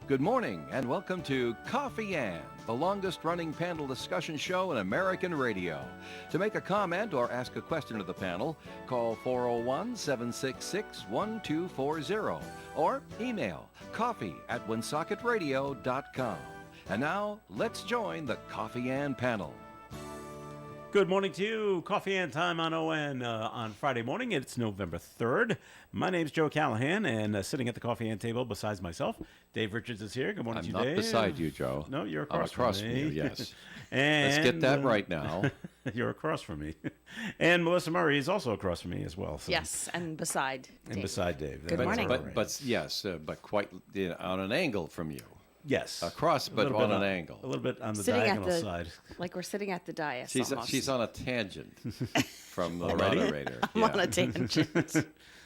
Good morning and welcome to Coffee Ann, the longest running panel discussion show in American radio. To make a comment or ask a question of the panel, call 401-766-1240 or email coffee@woonsocket.radio.com. And now, let's join the Coffee Ann panel. Good morning to you. Coffee and time on ON on Friday morning. It's November 3rd. My name's Joe Callahan, and sitting at the coffee and table besides myself, Dave Richards is here. Good morning to you, Dave. I'm not beside you, Joe. No, you're I'm across from me. you, yes. And, Let's get that right now. You're across from me. And Melissa Murray is also across from me as well. So. Yes, and beside Dave. And beside Dave. Good morning. But yes, but quite on an angle from you. Yes. Across, but on an angle. A little bit on the Sitting diagonal at the, side. like we're sitting at the dais almost. She's on a tangent from the Already? moderator. I'm on a tangent.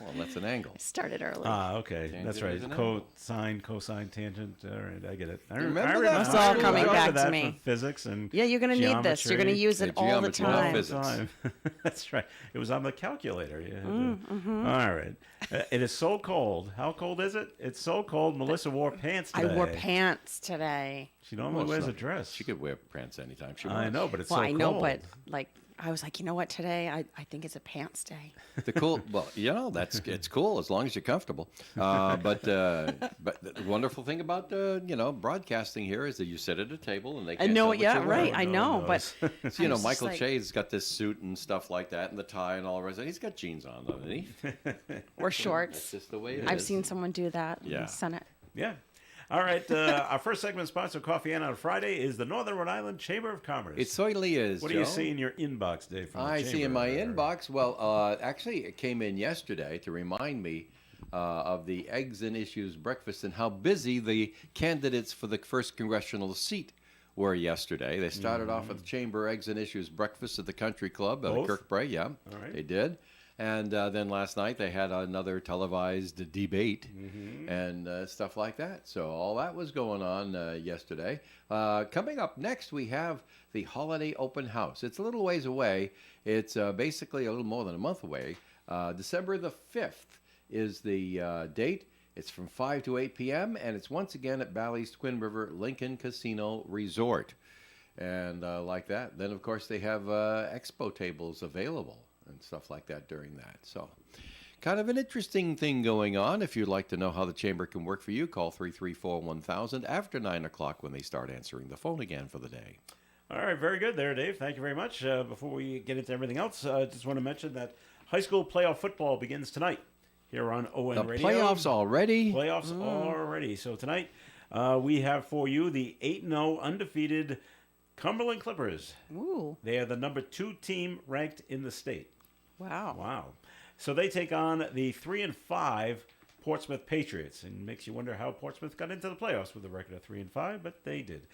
Well, that's an angle. Started early. Okay. Tangent That's right. is an angle. Cosine, tangent. All right, I get it. Remember that? It's all coming I back remember to that me. from physics and Yeah, you're going to need this. You're going to use it all the geometry, not time. physics. That's right. It was on the calculator. Mm-hmm. All right. It is so cold. How cold is it? It's so cold. Melissa wore pants today. I wore pants today. She normally wears a dress. She could wear pants anytime she wants. I know, but it's Well, so I cold. know, but like I was like, you know what? Today I think it's a pants day. It's cool as long as you're comfortable. But the wonderful thing about broadcasting here is that you sit at a table and they I can't know, tell what yeah, you're right. wearing. I know, no. but So, I was just Michael like, Che's got this suit and stuff like that, and the tie and all the rest. He's got jeans on underneath. or shorts. That's just the way it is. I've seen someone do that Yeah. in the Senate. Yeah. All right. Our first segment sponsor of Coffee Ann on Friday is the Northern Rhode Island Chamber of Commerce. It certainly is. What do you see in your inbox, Dave? From the I see chamber in my there? inbox. Well, actually, it came in yesterday to remind me of the Eggs and Issues breakfast and how busy the candidates for the first congressional seat were yesterday. They started off with the Chamber Eggs and Issues breakfast at the Country Club at Both? Kirkbrae. Yeah, All right. they did. And then last night they had another televised debate and stuff like that. So all that was going on yesterday. Coming up next, we have the Holiday Open House. It's a little ways away. It's basically a little more than a month away. December the 5th is the date. It's from 5 to 8 p.m. and it's once again at Bally's Twin River Lincoln Casino Resort. And like that. Then, of course, they have expo tables available and stuff like that during that. So kind of an interesting thing going on. If you'd like to know how the chamber can work for you, call 334-1000 after 9 o'clock when they start answering the phone again for the day. All right, very good there, Dave. Thank you very much. Before we get into everything else, I just want to mention that high school playoff football begins tonight here on ON The Radio. playoffs already? Playoffs already. So tonight we have for you the 8-0 undefeated Cumberland Clippers. Ooh, They are the number 2 team ranked in the state. wow. Wow. So they take on the 3-5 Portsmouth Patriots, and makes you wonder how Portsmouth got into the playoffs with a record of 3-5, but they did.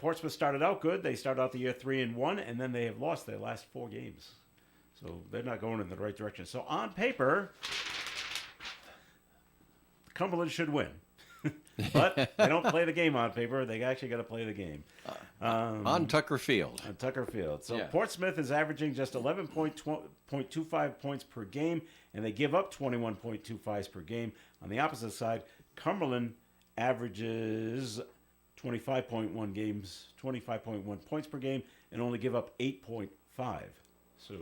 Portsmouth started out good. They started out the year 3-1, and then they have lost their last 4 games. So they're not going in the right direction. So on paper, Cumberland should win. But they don't play the game on paper. They actually got to play the game. On Tucker Field. On Tucker Field. So Yeah. Portsmouth is averaging just 11.25 points per game, and they give up 21.25 per game. On the opposite side, Cumberland averages 25.1 points per game, and only give up 8.5. So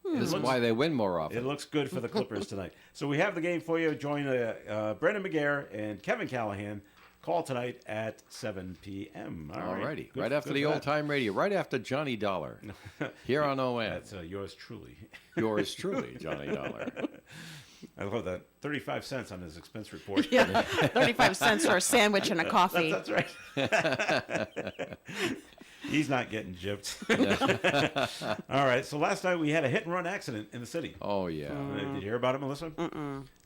This is why they win more often. it looks good for the Clippers tonight. So we have the game for you. Join Brendan McGarr and Kevin Callahan. Call tonight at 7 p.m. All right. Alrighty. Good- Right after good the for that. old-time radio. Right after Johnny Dollar. Here on ON. That's yours truly. Yours truly, Johnny Dollar. I love that. 35 cents on his expense report. Yeah, 35 cents for a sandwich and a coffee. That's right. He's not getting gypped. All right. So last night we had a hit-and-run accident in the city. Oh, yeah. Did you hear about it, Melissa?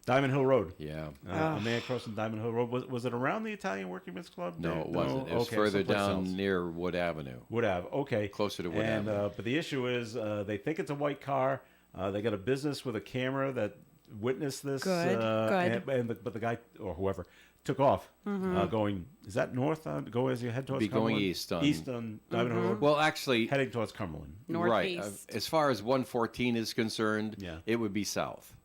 Diamond Hill Road. Yeah. A man crossing Diamond Hill Road. Was it around the Italian Working Men's Club? No, it wasn't. It was Okay, further someplace down else. near Wood Avenue. Would have. Okay. Closer to Wood and, Avenue. But the issue is they think it's a white car. They got a business with a camera that witnessed this. Good, good. But the guy or whoever took off going, is that north? Go as you head towards Be going Cumberland? east on- East on Diamond Hill Road. Well, actually, Heading towards Cumberland. right. Northeast. As far as 114 is concerned, Yeah. it would be south.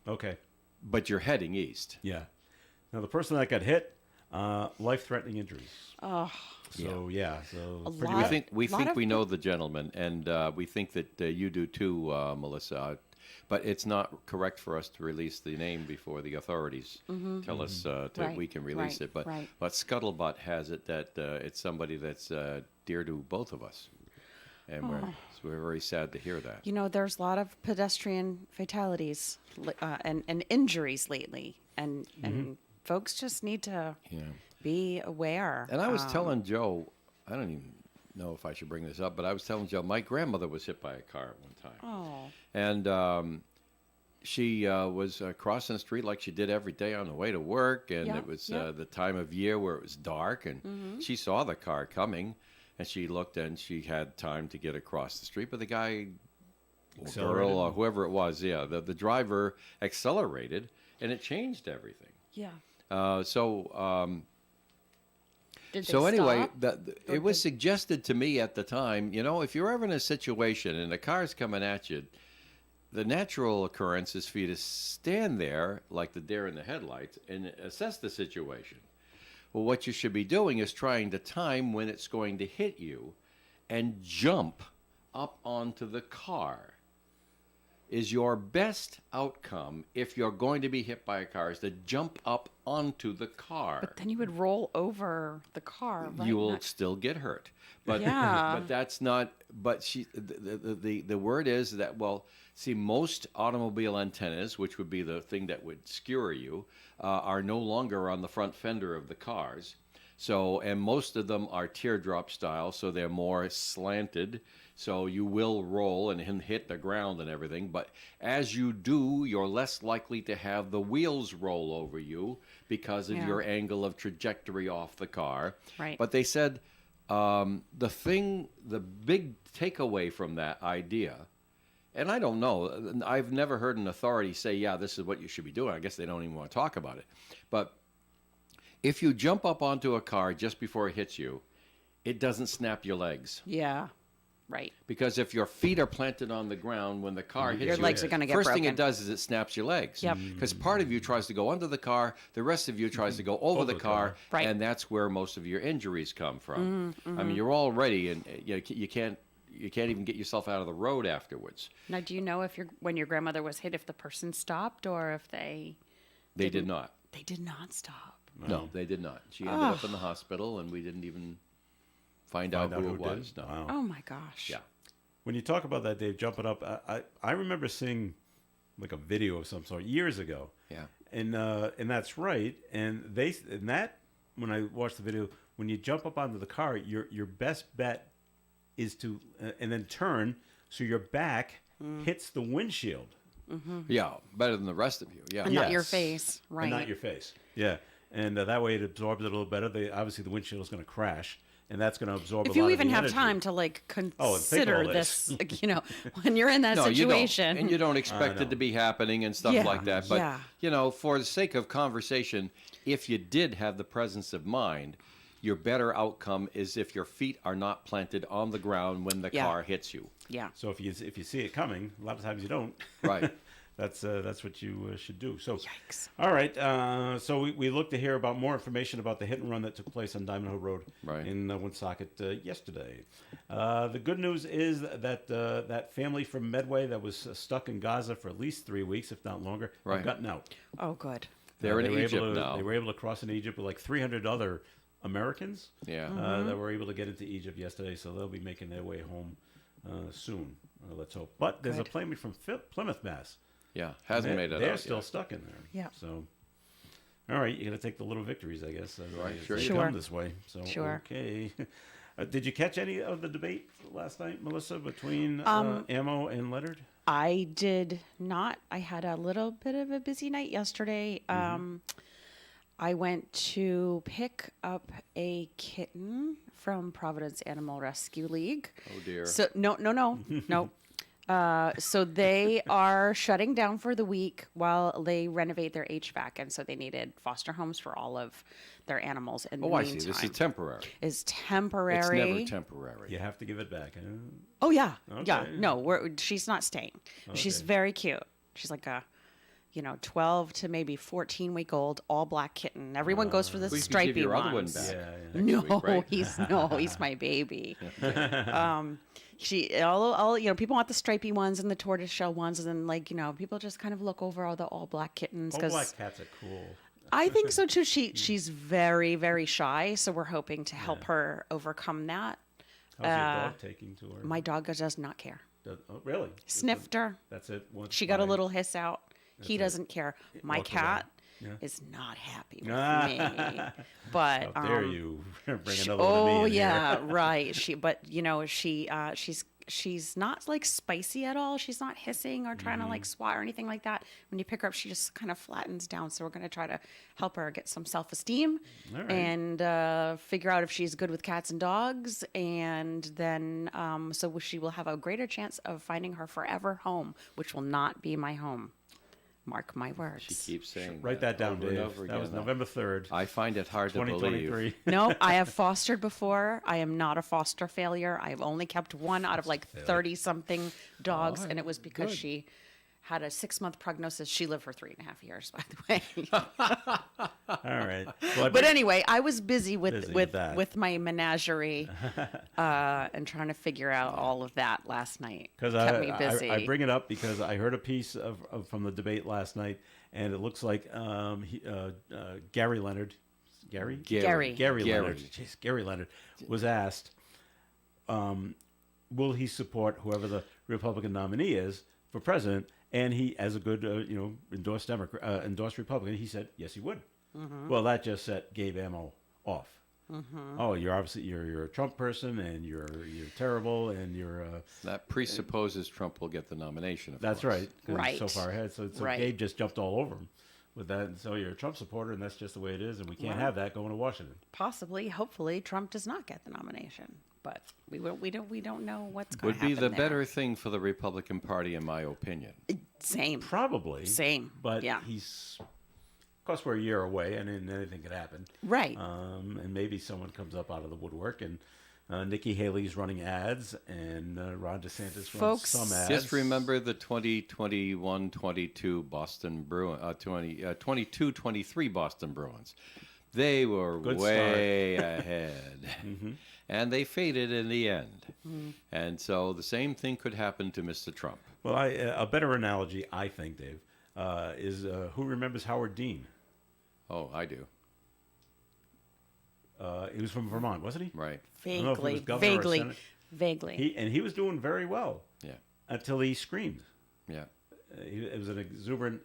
Okay. But you're heading east. Yeah. Now, the person that got hit life-threatening injuries. Oh, So so A pretty lot. We bad. think we Lot think of we know peop- the gentleman, and we think that you do too, Melissa. But it's not correct for us to release the name before the authorities tell us Right, we can release right, it. But right. but Scuttlebutt has it that it's somebody that's dear to both of us, and so we're very sad to hear that. you know, there's a lot of pedestrian fatalities and injuries lately, and folks just need to Yeah. be aware. And I was telling Joe, I don't even know if I should bring this up, but I was telling Joe, my grandmother was hit by a car at one time. Oh, And she was crossing the street like she did every day on the way to work. And Yeah, it was yeah. the time of year where it was dark. And she saw the car coming. And she looked and she had time to get across the street. But the guy, or Accelerated? girl, or whoever it was, the driver accelerated. And it changed everything. yeah. Did they So anyway, stop? Or it was did- suggested to me at the time, if you're ever in a situation and a car's coming at you, the natural occurrence is for you to stand there like the deer in the headlights and assess the situation. Well, what you should be doing is trying to time when it's going to hit you and jump up onto the car. Is your best outcome if you're going to be hit by a car is to jump up onto the car. But then you would roll over the car, right? You will Not- still get hurt. But Yeah. but that's not. But the word is that most automobile antennas, which would be the thing that would skewer you, are no longer on the front fender of the cars. So and most of them are teardrop style, so they're more slanted. So you will roll and hit the ground and everything. But as you do, you're less likely to have the wheels roll over you because of Yeah. your angle of trajectory off the car. Right. But they said the big takeaway from that idea, and I don't know, I've never heard an authority say, yeah, this is what you should be doing. I guess they don't even want to talk about it. But if you jump up onto a car just before it hits you, it doesn't snap your legs. Yeah, right. Because if your feet are planted on the ground when the car hits Your you, legs are gonna get first thing broken. it does is it snaps your legs. Yep. Because part of you tries to go under the car, the rest of you tries to go over the car, Right. and that's where most of your injuries come from. I mean, you're already, and you can't even get yourself out of the road afterwards. Now, do you know if when your grandmother was hit, if the person stopped or if they They did not. they did not stop? No, they did not. She ended up in the hospital, and we didn't even find out who it did? was. No. Wow. Oh my gosh. Yeah. When you talk about that, Dave, jumping up, I remember seeing like a video of some sort years ago. Yeah. And that's right. And when I watched the video, when you jump up onto the car, your best bet is to and then turn so your back hits the windshield. Yeah, better than the rest of you. Yeah. And not your Yes. face, right? And not your face. Yeah. And that way it absorbs it a little better. Obviously, the windshield is going to crash, and that's going to absorb If a lot you of even the have energy. time to like Oh, and think consider all this. this, when you're in that No, situation. you don't, and you don't expect know. it to be happening and stuff Yeah, like that. But yeah. for the sake of conversation, if you did have the presence of mind, your better outcome is if your feet are not planted on the ground when the Yeah. car hits you. Yeah. So if you see it coming, a lot of times you don't. Right. That's what you should do. So, Yikes. all right. So we look to hear about more information about the hit and run that took place on Diamond Hill Road Right. in Woonsocket yesterday. The good news is that that family from Medway that was stuck in Gaza for at least 3 weeks, if not longer, Right. have gotten out. Oh, good. They're in they were able Egypt to- now. They were able to cross into Egypt with like 300 other Americans Yeah. that were able to get into Egypt yesterday, so they'll be making their way home soon. Let's hope. But there's a Good. family from Plymouth, Mass. Yeah. Hasn't made it They're out still yet. stuck in there. Yeah. So, all right, you got to take the little victories, I guess. Right, as sure they you do. come Sure. this way. So, Sure. okay. Did you catch any of the debate last night, Melissa, between Ammo and Leonard? I did not. I had a little bit of a busy night yesterday. I went to pick up a kitten from Providence Animal Rescue League. Oh, dear. So no. So they are shutting down for the week while they renovate their HVAC, and so they needed foster homes for all of their animals. In the Oh, I see. meantime, This is temporary. is temporary. It's never temporary. You have to give it back. Huh? Oh yeah, yeah. Okay. No, she's not staying. She's Okay. very cute. She's like a 12 to maybe 14-week-old all black kitten. Everyone goes for the We could give stripy your other one ones. back. Yeah. next No, week, right? he's my baby. All people want the stripy ones and the tortoiseshell ones, and then people just kind of look over all the all black kittens All because black cats are cool. I think so too. She's very, very shy, so we're hoping to help her overcome that. How's your dog taking to her? My dog does not care. Really? Sniffed her. That's it. Once She got a fine. little hiss out. He it. doesn't care. My walks away. cat Yeah. is not happy with me. But How dare you bring another one oh of me in yeah, here. right. She's not like spicy at all. She's not hissing or trying to like swat or anything like that. When you pick her up, she just kind of flattens down. So we're gonna try to help her get some self-esteem All right. and figure out if she's good with cats and dogs, and then so she will have a greater chance of finding her forever home, which will not be my home. Mark my words. She keeps saying Write that down, over and Dave. over That was again. November 3rd, I find it hard to believe. 2023. No, I have fostered before. I am not a foster failure. I have only kept one out of like 30 something dogs, and it was because good. she had a 6-month prognosis. She lived for 3.5 years, by the way. All right. Well, But anyway, I was busy Busy with with that. with my menagerie and trying to figure out all of that last night. Because Kept me busy. I bring it up because I heard a piece of from the debate last night, and it looks like Gary Leonard, Gary Gary. Leonard, jeez, Gary Leonard was asked, will he support whoever the Republican nominee is for president? And he, as a good endorsed endorsed Republican, he said yes, he would. Mm-hmm. Well, that just set Gabe Ammo off. Oh, you're obviously you're a Trump person, and you're terrible, and you're. That presupposes Trump will get the nomination. Of That's course. right. 'Cause he's so Right. far ahead. So Right. Gabe just jumped all over him with that. And so you're a Trump supporter, and that's just the way it is, and we can't have that going to Washington. Possibly, hopefully, Trump does not get the nomination, but we don't know what's going Would to be happen the there. better thing for the Republican Party, in my opinion. Same. Probably. Same, But yeah. he's, of course, we're a year away, and then anything could happen. Right. And maybe someone comes up out of the woodwork, and Nikki Haley's running ads, and Ron DeSantis Folks, runs some ads. Just remember the 2021-22 Boston Bruins, 22-23 Boston Bruins. They were Good way ahead, Mm-hmm. and they faded in the end. And so the same thing could happen to Mr. Trump. Well, a better analogy, I think, Dave, is who remembers Howard Dean? Oh, I do. He was from Vermont, wasn't he? Right. don't know if he was Vaguely, governor or vaguely, senate. vaguely. He was doing very well Yeah. until he screamed. Yeah. It was an exuberant,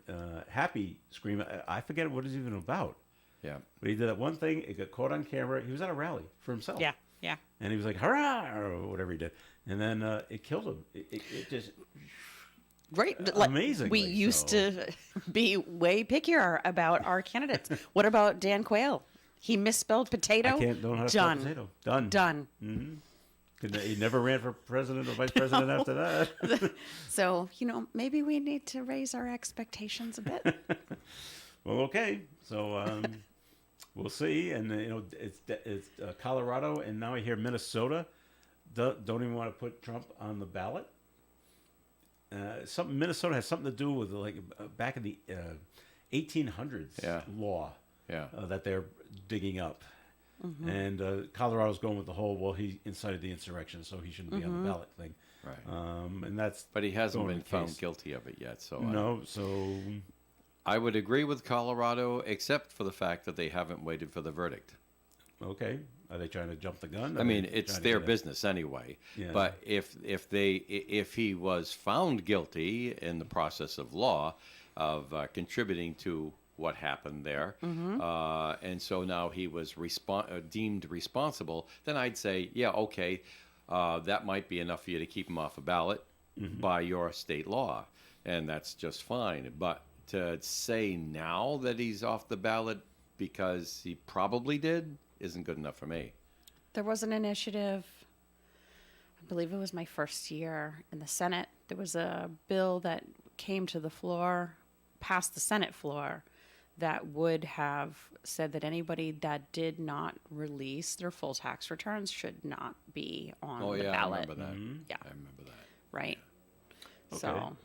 happy scream. I forget what it was even about. Yeah. But he did that one thing. It got caught on camera. He was at a rally for himself. Yeah, yeah. And he was like, hurrah, or whatever he did. And then it killed him. It just, Right. Amazingly We used so. to be way pickier about our candidates. What about Dan Quayle? He misspelled potato. don't know how to spell Done. potato. Done. Done. He never ran for president or vice president after that. So, maybe we need to raise our expectations a bit. Well, okay. So we'll see. And, it's Colorado, and now I hear Minnesota don't even want to put Trump on the ballot. Minnesota has something to do with back in the 1800s Yeah. law Yeah. that they're digging up. And Colorado's going with the whole, well, he incited the insurrection, so he shouldn't be on the ballot thing. Right. And that's But he hasn't going been the found case. guilty of it yet. So No, so I would agree with Colorado, except for the fact that they haven't waited for the verdict. okay. Are they trying to jump the gun? I mean, it's their business anyway. Yeah. But if he was found guilty in the process of law of contributing to what happened there, and so now he was deemed responsible, then I'd say, yeah, okay, that might be enough for you to keep him off a ballot by your state law, and that's just fine. But to say now that he's off the ballot because he probably did isn't good enough for me. There was an initiative, I believe it was my first year in the Senate. There was a bill that came to the floor, past the Senate floor, that would have said that anybody that did not release their full tax returns should not be on Oh the yeah, ballot. I remember that. Yeah. I remember that. Right. Okay. So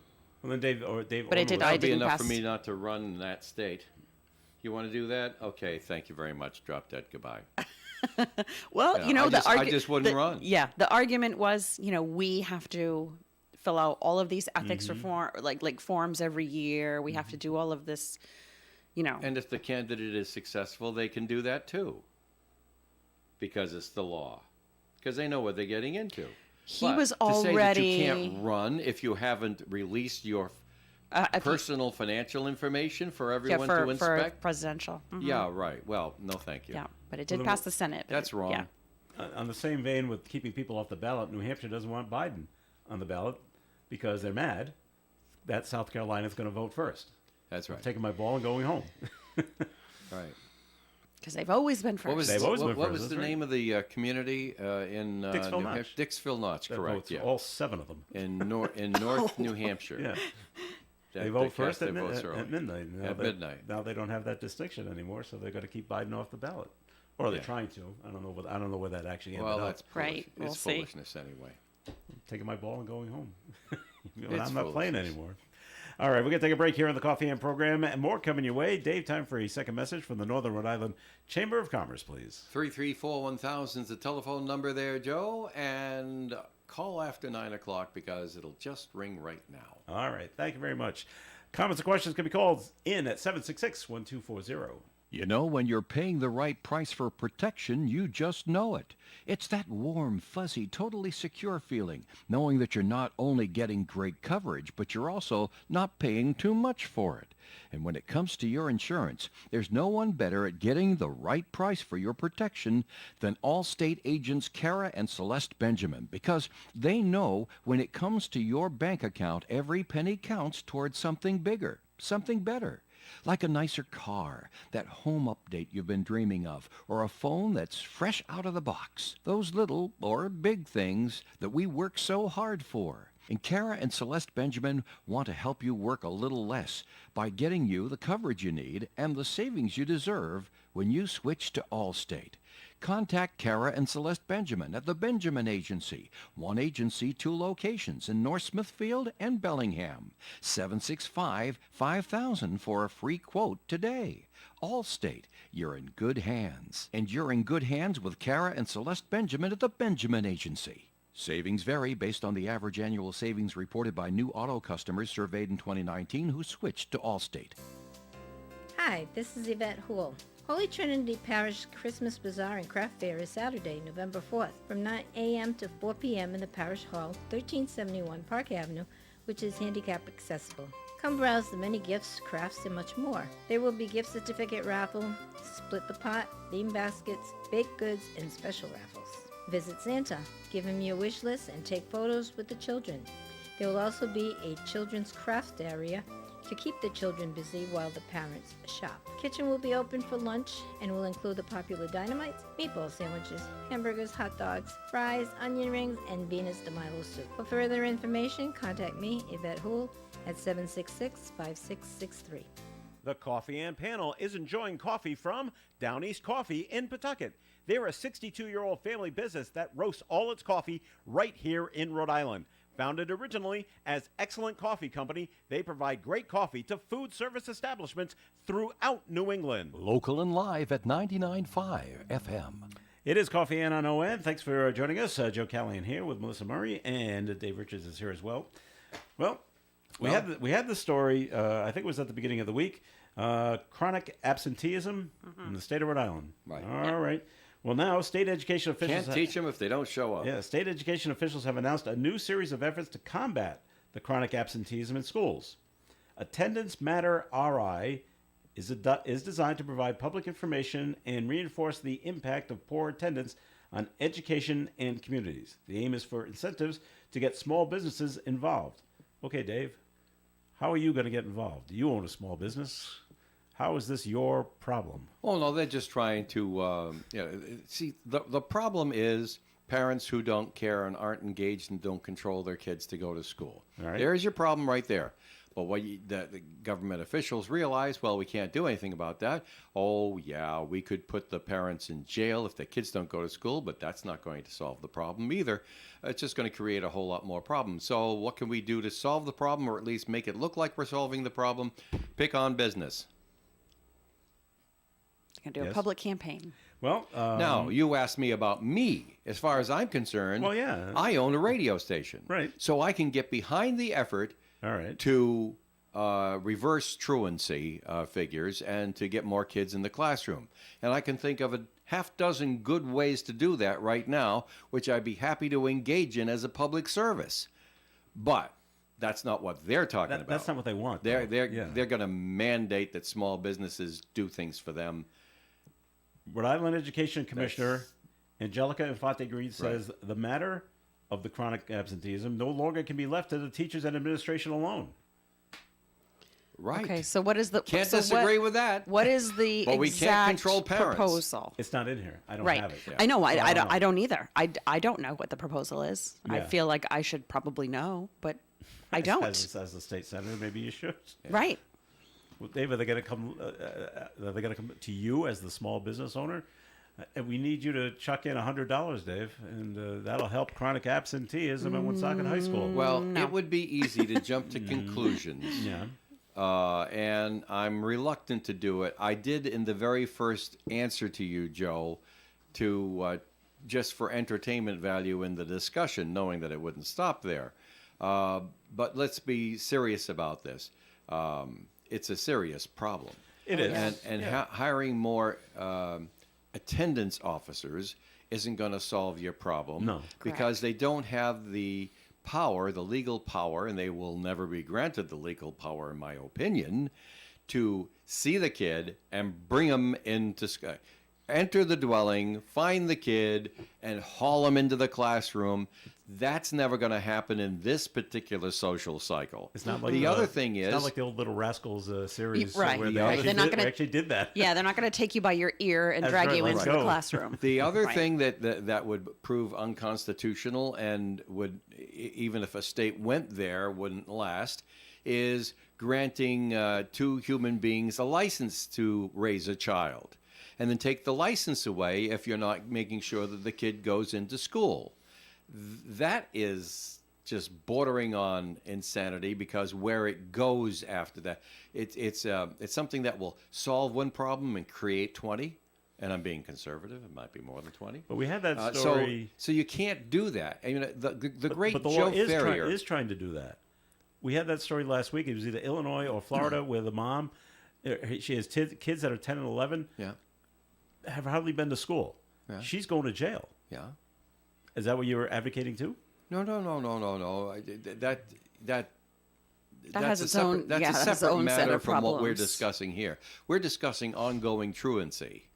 Well, then Dave But it Orman did- was- I That'd be didn't enough for pass- me not to run in that state. You want to do that? Okay, thank you very much. Drop dead. Goodbye. Well, Yeah, I just wouldn't run. Yeah, the argument was, we have to fill out all of these ethics Mm-hmm. reform, like forms every year. We have to do all of this, And if the candidate is successful, they can do that too. Because it's the law. Because they know what they're getting into. He But was to say that already you can't run if you haven't released your if you- personal financial information for yeah, everyone for to inspect. presidential. Mhm. Yeah, right. Well, no, thank you. Yeah, but it did Well, pass the Senate. but That's wrong. Yeah. On the same vein with keeping people off the ballot, New Hampshire doesn't want Biden on the ballot because they're mad that South Carolina is going to vote first. That's right. Taking my ball and going home. Right. Because they've always been first. What was, They've always been what first, was that's the right. name of the community in Dixville New Notch. Hampshire? Dixville Notch, That correct. votes, Yeah. all 7 of them. In North New Hampshire. Yeah, That they vote cast first their at, votes early. at midnight. Now At midnight. Now they don't have that distinction anymore, so they're going to keep Biden off the ballot, or they're Yeah. trying to. I don't know where that actually ended Well, up. that's Right, foolish. we'll It's see. foolishness anyway. Taking my ball and going home. It's I'm not playing foolishness. anymore. All right, we're going to take a break here on the Coffee and program, and more coming your way. Dave, time for a second message from the Northern Rhode Island Chamber of Commerce, please. 334-1000 is the telephone number there, Joe, and call after 9 o'clock because it'll just ring right now. All right, thank you very much. Comments and questions can be called in at 766-1240. You know, when you're paying the right price for protection, you just know it. It's that warm, fuzzy, totally secure feeling, knowing that you're not only getting great coverage, but you're also not paying too much for it. And when it comes to your insurance, there's no one better at getting the right price for your protection than Allstate agents Kara and Celeste Benjamin, because they know when it comes to your bank account, every penny counts towards something bigger, something better. Like a nicer car, that home update you've been dreaming of, or a phone that's fresh out of the box. Those little or big things that we work so hard for. And Kara and Celeste Benjamin want to help you work a little less by getting you the coverage you need and the savings you deserve when you switch to Allstate. Contact Kara and Celeste Benjamin at the Benjamin Agency. One agency, 2 locations in North Smithfield and Bellingham. 765-5000 for a free quote today. Allstate, you're in good hands. And you're in good hands with Kara and Celeste Benjamin at the Benjamin Agency. Savings vary based on the average annual savings reported by new auto customers surveyed in 2019 who switched to Allstate. Hi, this is Yvette Houle. Holy Trinity Parish Christmas Bazaar and Craft Fair is Saturday, November 4th, from 9 a.m. to 4 p.m. in the Parish Hall, 1371 Park Avenue, which is handicap accessible. Come browse the many gifts, crafts, and much more. There will be gift certificate raffle, split the pot, theme baskets, baked goods, and special raffles. Visit Santa, give him your wish list, and take photos with the children. There will also be a children's craft area to keep the children busy while the parents shop. Kitchen will be open for lunch and will include the popular dynamites, meatball sandwiches, hamburgers, hot dogs, fries, onion rings, and Venus de Milo soup. For further information, contact me, Yvette Houle, at 766-5663. The Coffee and Panel is enjoying coffee from Down East Coffee in Pawtucket. They're a 62-year-old family business that roasts all its coffee right here in Rhode Island. Founded originally as Excellent Coffee Company, they provide great coffee to food service establishments throughout New England. Local and live at 99.5 FM. It is Coffee and on ON. Thanks for joining us. Joe Callahan here with Melissa Murray, and Dave Richards is here as well. Well, we had the story, I think it was at the beginning of the week, chronic absenteeism in the state of Rhode Island. Right. All right. Well, now state education officials... Can't teach them if they don't show up. Yeah, state education officials have announced a new series of efforts to combat the chronic absenteeism in schools. Attendance Matter RI is designed to provide public information and reinforce the impact of poor attendance on education and communities. The aim is for incentives to get small businesses involved. Okay, Dave, how are you going to get involved? You own a small business. How is this your problem? Oh, no, they're just trying to, see, the problem is parents who don't care and aren't engaged and don't control their kids to go to school. All right. There's your problem right there. Well, the government officials realize, well, we can't do anything about that. Oh, yeah, we could put the parents in jail if the kids don't go to school, but that's not going to solve the problem either. It's just going to create a whole lot more problems. So what can we do to solve the problem, or at least make it look like we're solving the problem? Pick on business. Gonna do Yes. a public campaign. Well, Now, you asked me about me. As far as I'm concerned, Well, yeah. I own a radio station. Right. So I can get behind the effort all right. to reverse truancy figures and to get more kids in the classroom. And I can think of a half dozen good ways to do that right now, which I'd be happy to engage in as a public service. But that's not what they're talking about. That's not what they want. They're though. they're going to mandate that small businesses do things for them. Rhode Island Education Commissioner Angelica Infante Green says the matter of the chronic absenteeism no longer can be left to the teachers and administration alone. Right. Okay, so what is the Can't so disagree with that. What is the But we exact can't control parents. proposal? It's not in here. I don't Right. have it. I know. So I don't. know. I don't either. I don't know what the proposal is. I Yeah. feel like I should probably know, but I don't. As the state senator, maybe you should. Right. Well, Dave, are they going to come? Are they going to come to you as the small business owner? And we need you to chuck in $100, Dave, and that'll help chronic absenteeism at Woonsocket High School. Well, it would be easy to jump to conclusions. yeah. And I'm reluctant to do it. I did in the very first answer to you, Joe, to just for entertainment value in the discussion, knowing that it wouldn't stop there. But let's be serious about this. It's a serious problem. It is. And hiring more attendance officers isn't going to solve your problem. No. Because they don't have the power, the legal power, and they will never be granted the legal power, in my opinion, to see the kid and bring him into enter the dwelling, find the kid, and haul him into the classroom. That's never going to happen in this particular social cycle. It's not like the other thing is it's not like the old Little Rascals series Right. where The they other actually, They're not did, gonna- they actually did that. Yeah, they're not going to take you by your ear and That's drag right, you let's into the go. classroom. The other Right. thing that would prove unconstitutional and would, even if a state went there, wouldn't last, is granting two human beings a license to raise a child, and then take the license away if you're not making sure that the kid goes into school. That is just bordering on insanity, because where it goes after that, it's something that will solve one problem and create 20. And I'm being conservative; it might be more than 20. But we had that So, story. so you can't do that. I mean, the great but the Joe law is, Ferrier. is trying to do that. We had that story last week. It was either Illinois or Florida, where the mom, she has kids that are 10 and 11, Yeah, have hardly been to school. Yeah. She's going to jail. yeah. Is that what you were advocating too? No. That has that's a its separate, own- that's yeah, a that has its separate own set matter of from what we're problems. discussing here. We're discussing ongoing truancy.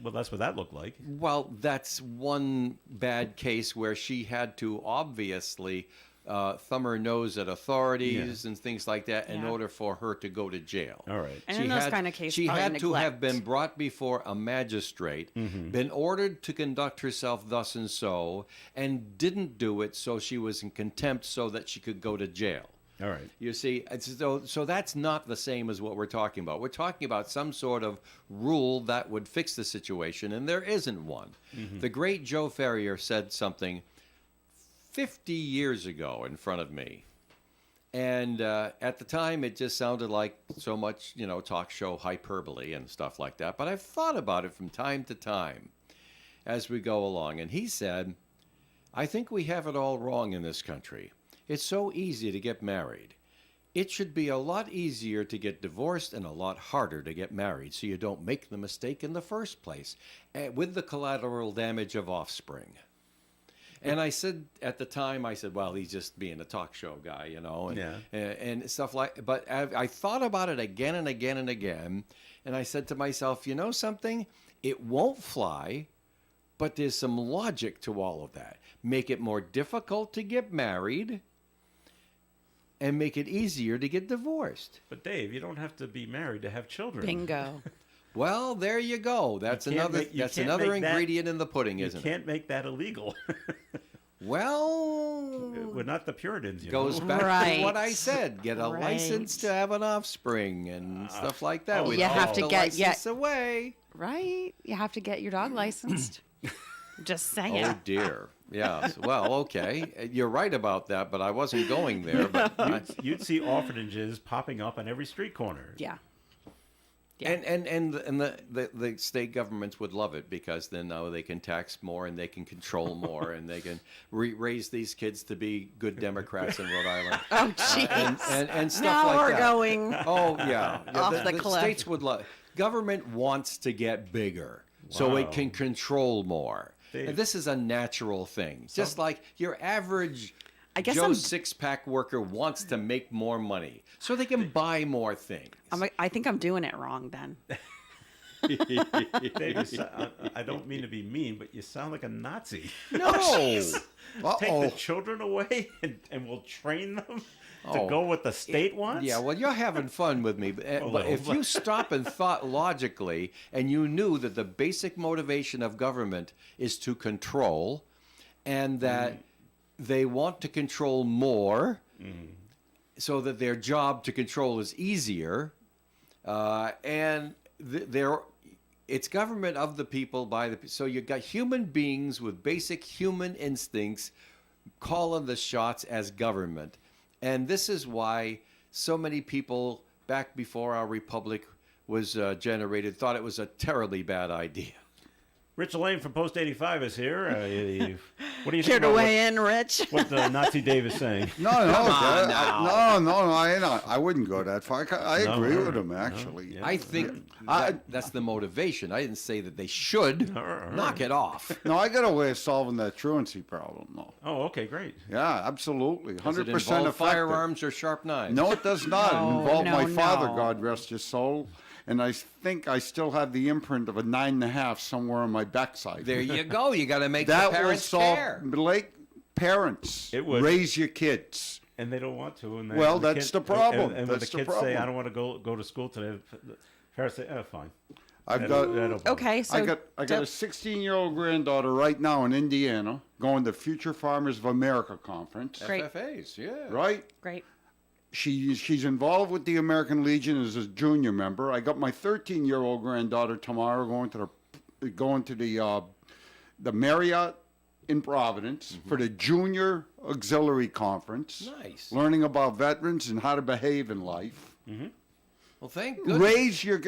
Well, that's what that looked like. Well, that's one bad case where she had to obviously thumb her nose at authorities and things like that in Yeah. order for her to go to jail. All right. And in those kind of cases, she probably had to have neglect. been brought before a magistrate, been ordered to conduct herself thus and so, and didn't do it, so she was in contempt so that she could go to jail. All right. You see, so that's not the same as what we're talking about. We're talking about some sort of rule that would fix the situation, and there isn't one. The great Joe Ferrier said something 50 years ago in front of me. And at the time, it just sounded like so much, talk show hyperbole and stuff like that. But I've thought about it from time to time as we go along. And he said, I think we have it all wrong in this country. It's so easy to get married. It should be a lot easier to get divorced and a lot harder to get married, so you don't make the mistake in the first place, with the collateral damage of offspring. And I said at the time, well, he's just being a talk show guy, and stuff like. But I thought about it again and again and again, and I said to myself, you know something? It won't fly, but there's some logic to all of that. Make it more difficult to get married, and make it easier to get divorced. But Dave, you don't have to be married to have children. Bingo. Well, there you go. That's You can't another make- you that's can't another make that- ingredient in the pudding, You isn't it? can't make that illegal. Well, We're not the Puritans, you goes know. back to Right. what I said. Get a Right. license to have an offspring and stuff like that. oh, We you don't have to the get- yeah. license away. Right? You have to get your dog licensed. Just saying. Oh dear. Yeah. Well, okay. You're right about that, but I wasn't going there. But You'd see orphanages popping up on every street corner. Yeah. Yeah. and the state governments would love it because then now they can tax more and they can control more and they can raise these kids to be good Democrats in Rhode Island. Oh, jeez. And stuff Now like we're that. going. Oh yeah, Off the cliff. states would love. Government wants to get bigger so it Wow. can control more. Dave. And this is a natural thing. Just like your average I guess Joe I'm- six-pack worker wants to make more money so they can buy more things. I think I'm doing it wrong then. Dave, I don't mean to be mean, but you sound like a Nazi. No. Take the children away and we'll train them to Oh. go what the state wants? Yeah, well, you're having fun with me. But if you stop and thought logically and you knew that the basic motivation of government is to control and that they want to control more so that their job to control is easier, and it's government of the people by the so you've got human beings with basic human instincts calling the shots as government. And this is why so many people back before our republic was generated thought it was a terribly bad idea. Rich Lane from Post 85 is here. What do you think Care to about weigh in, Rich? what Nazi Dave is saying? No, I wouldn't go that far. I No, agree no, with him, no, actually. yeah. I think that's the motivation. I didn't say that they should. Knock it off. No, I got a way of solving that truancy problem, though. Oh, okay, great. Yeah, absolutely. 100% Does it involve effective. firearms or sharp knives? No, it does not. No, It involved no, my father, no. God rest his soul. And I think I still have the imprint of a 9.5 somewhere on my backside. There you go. You got to make that the will parents solve. care. Like parents, It would. raise your kids. And they don't want to. And Well, that's the problem. And when That's the the kids say, problem. I don't want to go to school today, the parents say, oh, fine. I've That'll- got. that'll bother. Okay, so I got a 16-year-old granddaughter right now in Indiana going to Future Farmers of America conference. Great. FFAs, yeah. Right? Great. She's involved with the American Legion as a junior member. I got my 13-year-old granddaughter tomorrow going to the Marriott in Providence for the Junior Auxiliary Conference. Nice. Learning about veterans and how to behave in life. Well, thank goodness. Raise your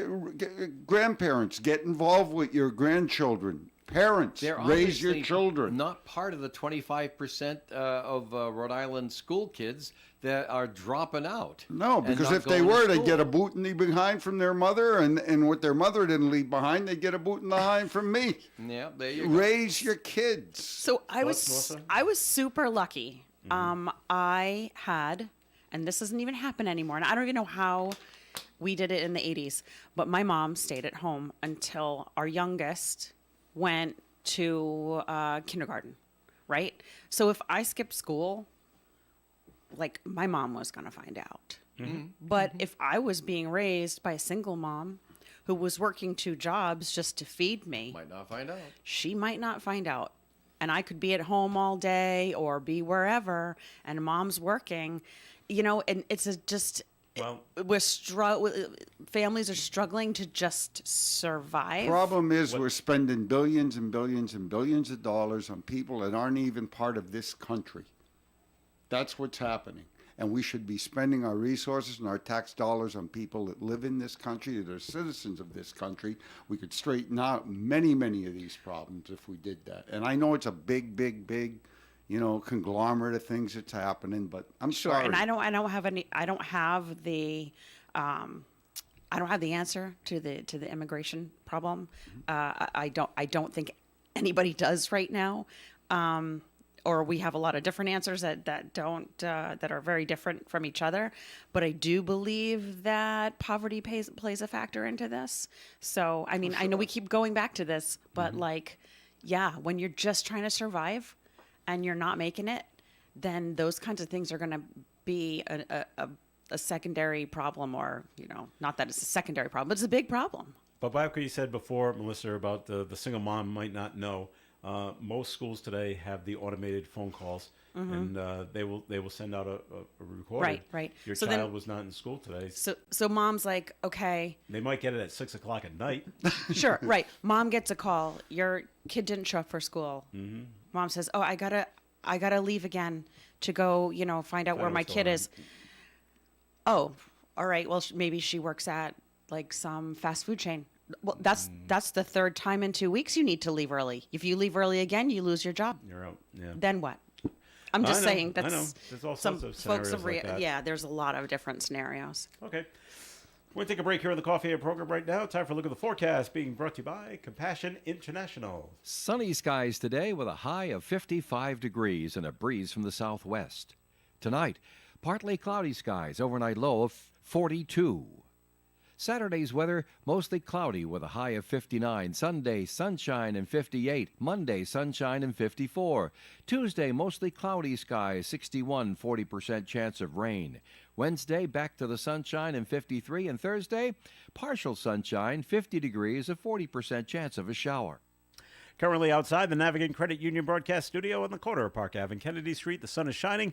grandparents. Get involved with your grandchildren. Parents, They're raise your obviously children. Not part of the 25% of Rhode Island school kids that are dropping out. No, and because not if they going to were, they'd get a school. boot in the behind from their mother, and what their mother didn't leave behind, they'd get a boot in the behind from me. Yeah, there you go. Raise your kids. So Melissa? I was super lucky. I had, and this doesn't even happen anymore, and I don't even know how we did it in the 80s, but my mom stayed at home until our youngest went to kindergarten, right? So if I skipped school, like my mom was going to find out. But if I was being raised by a single mom who was working 2 jobs just to feed me, Might not find out. she might not find out. And I could be at home all day or be wherever, and mom's working, and it's just, Well, families are struggling to just survive. Problem is, we're spending billions and billions and billions of dollars on people that aren't even part of this country. That's what's happening. And we should be spending our resources and our tax dollars on people that live in this country, that are citizens of this country. We could straighten out many, many of these problems if we did that. And I know it's a big, big, big, conglomerate of things that's happening, but I'm Sure, sorry. and I don't have the answer to the immigration problem. I don't think anybody does right now. Or we have a lot of different answers that are very different from each other. But I do believe that poverty plays a factor into this. So, I mean, I know we keep going back to this, but when you're just trying to survive and you're not making it, then those kinds of things are going to be a secondary problem, or, not that it's a secondary problem, but it's a big problem. but back what you said before, Melissa, about the single mom might not know. Most schools today have the automated phone calls, and they will send out a recording. Right. Your So then- child was not in school today. So mom's like, okay, They might get it at 6:00 at night. sure, right. Mom gets a call. Your kid didn't show up for school. Mm-hmm. Mom says, "Oh, I gotta leave again to go, find out where my what's kid going is." Oh, all right. Well, maybe she works at like some fast food chain. Well, that's the third time in 2 weeks you need to leave early. If you leave early again, you lose your job. You're out. Yeah. Then what? I'm just I know, saying I know. that's There's all some sorts of folks scenarios like that. yeah. There's a lot of different scenarios. Okay. We're going to take a break here on the Coffee Aid program right now. Time for a look at the forecast being brought to you by Compassion International. Sunny skies today with a high of 55 degrees and a breeze from the southwest. Tonight, partly cloudy skies, overnight low of 42. Saturday's weather, mostly cloudy with a high of 59. Sunday, sunshine and 58. Monday, sunshine and 54. Tuesday, mostly cloudy skies, 61, 40% chance of rain. Wednesday, back to the sunshine and 53. And Thursday, partial sunshine, 50 degrees, a 40% chance of a shower. Currently outside the Navigant Credit Union broadcast studio on the corner of Park Ave and Kennedy Street. The sun is shining.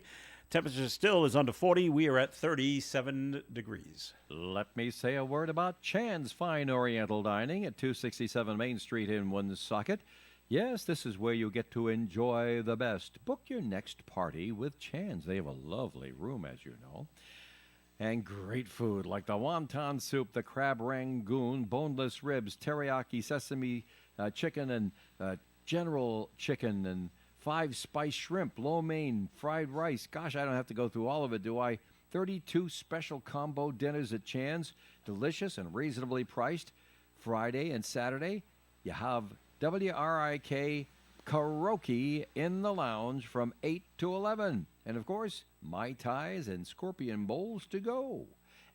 Temperature still is under 40. We are at 37 degrees. Let me say a word about Chan's Fine Oriental Dining at 267 Main Street in Woonsocket. Yes, this is where you get to enjoy the best. Book your next party with Chan's. They have a lovely room, as you know. And great food like the wonton soup, the crab rangoon, boneless ribs, teriyaki sesame chicken, and general chicken, and 5-spice shrimp, lo mein, fried rice. Gosh, I don't have to go through all of it, do I? 32 special combo dinners at Chan's. Delicious and reasonably priced. Friday and Saturday, you have WRIK karaoke in the lounge from 8 to 11. And of course, Mai Tais and Scorpion Bowls to go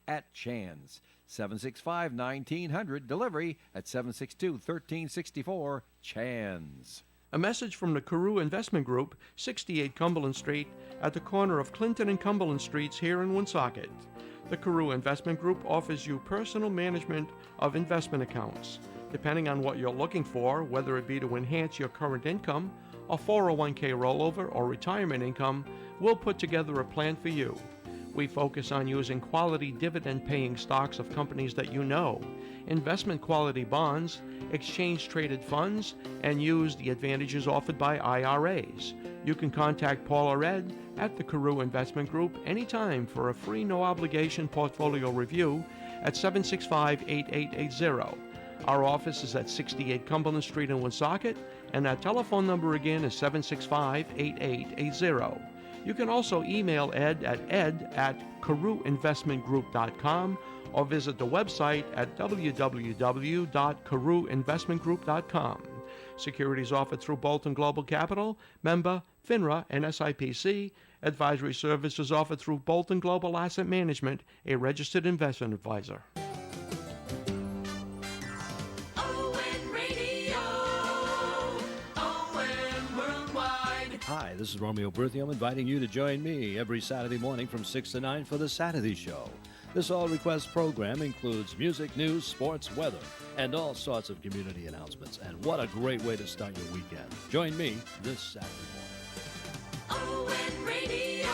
at Chan's. 765-1900. Delivery at 762-1364. Chan's. A message from the Carew Investment Group, 68 Cumberland Street, at the corner of Clinton and Cumberland Streets here in Woonsocket. The Carew Investment Group offers you personal management of investment accounts. Depending on what you're looking for, whether it be to enhance your current income, a 401k rollover, or retirement income, we'll put together a plan for you. We focus on using quality dividend-paying stocks of companies that you know, investment quality bonds, exchange-traded funds, and use the advantages offered by IRAs. You can contact Paul or Ed at the Carew Investment Group anytime for a free no-obligation portfolio review at 765-8880. Our office is at 68 Cumberland Street in Woonsocket, and our telephone number again is 765-8880. You can also email Ed at ed@carewinvestmentgroup.com or visit the website at www.carewinvestmentgroup.com. Securities offered through Bolton Global Capital, member FINRA and SIPC. Advisory services offered through Bolton Global Asset Management, a registered investment advisor. Hi, this is Romeo Berthium. I'm inviting you to join me every Saturday morning from 6 to 9 for The Saturday Show. This all-request program includes music, news, sports, weather, and all sorts of community announcements. And what a great way to start your weekend. Join me this Saturday morning. ON Radio,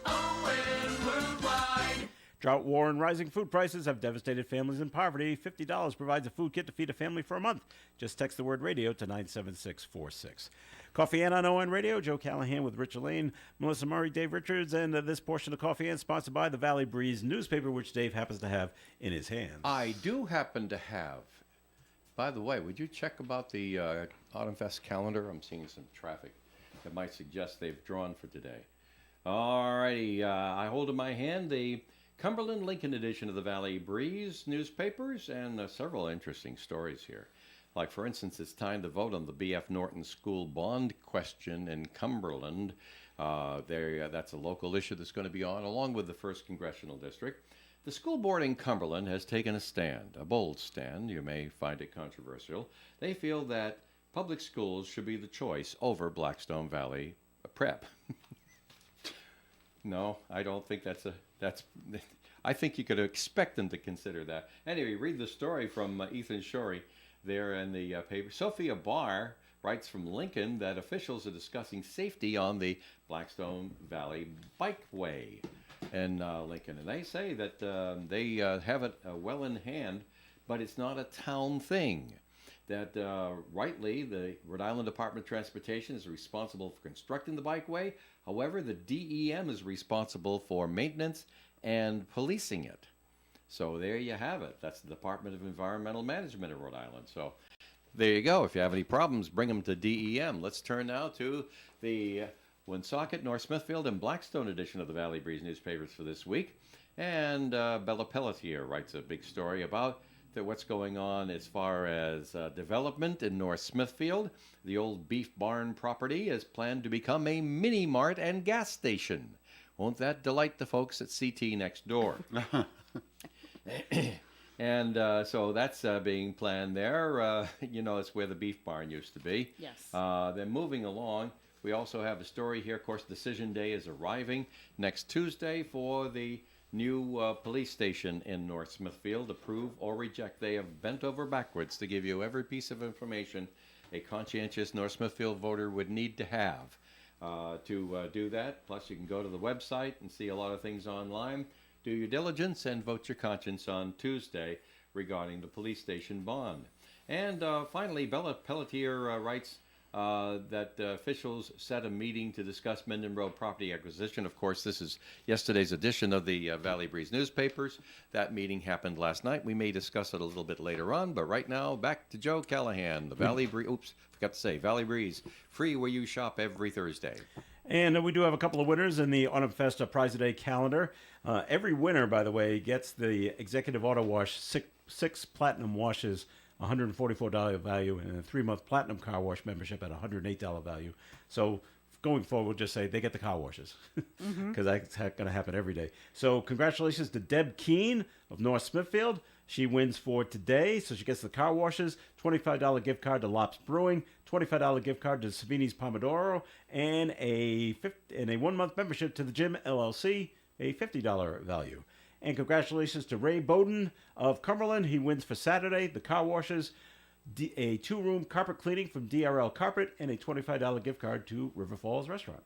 ON Worldwide. Drought, war, and rising food prices have devastated families in poverty. $50 provides a food kit to feed a family for a month. Just text the word radio to 97646. Coffee Inn on ON Radio. Joe Callahan with Rich Lane, Melissa Murray, Dave Richards, and this portion of Coffee Inn sponsored by the Valley Breeze newspaper, which Dave happens to have in his hands. I do happen to have. By the way, would you check about the Autumn Fest calendar? I'm seeing some traffic that might suggest they've drawn for today. All righty. I hold in my hand the Cumberland Lincoln edition of the Valley Breeze newspapers and several interesting stories here. Like, for instance, it's time to vote on the B.F. Norton School bond question in Cumberland. That's a local issue that's going to be on, along with the 1st Congressional District. The school board in Cumberland has taken a stand, a bold stand. You may find it controversial. They feel that public schools should be the choice over Blackstone Valley Prep. No, I don't think that's I think you could expect them to consider that. Anyway, read the story from Ethan Shorey there in the paper. Sophia Barr writes from Lincoln that officials are discussing safety on the Blackstone Valley Bikeway in Lincoln. And they say that they have it well in hand, but it's not a town thing. That rightly, the Rhode Island Department of Transportation is responsible for constructing the bikeway. However, the DEM is responsible for maintenance and policing it. So there you have it. That's the Department of Environmental Management of Rhode Island. So there you go. If you have any problems, bring them to DEM. Let's turn now to the Woonsocket, North Smithfield, and Blackstone edition of the Valley Breeze newspapers for this week. And Bella Pelletier writes a big story about what's going on as far as development in North Smithfield. The old beef barn property is planned to become a mini mart and gas station. Won't that delight the folks at CT next door? And so that's being planned there. It's where the beef barn used to be. Yes. Then moving along, we also have a story here. Of course, Decision Day is arriving next Tuesday for the new police station in North Smithfield. Approve or reject. They have bent over backwards to give you every piece of information a conscientious North Smithfield voter would need to have to do that. Plus, you can go to the website and see a lot of things online. Do your diligence and vote your conscience on Tuesday regarding the police station bond. And finally, Bella Pelletier writes that officials set a meeting to discuss Minden Road property acquisition. Of course, this is yesterday's edition of the Valley Breeze newspapers. That meeting happened last night. We may discuss it a little bit later on, but right now, back to Joe Callahan. The Valley Breeze, forgot to say, Valley Breeze, free where you shop every Thursday. And we do have a couple of winners in the Autumn Fest Prize a Day calendar. Every winner, by the way, gets the Executive Auto Wash six platinum washes, $144 value, and a 3-month platinum car wash membership at $108 value. So going forward, we'll just say they get the car washes because that's going to happen every day. So congratulations to Deb Keene of North Smithfield. She wins for today, so she gets the car washes, $25 gift card to Lops Brewing, $25 gift card to Savini's Pomodoro, and a 1-month membership to the Gym LLC, a $50 value. And congratulations to Ray Bowden of Cumberland. He wins for Saturday, the car washes, a 2-room carpet cleaning from DRL Carpet, and a $25 gift card to River Falls Restaurant.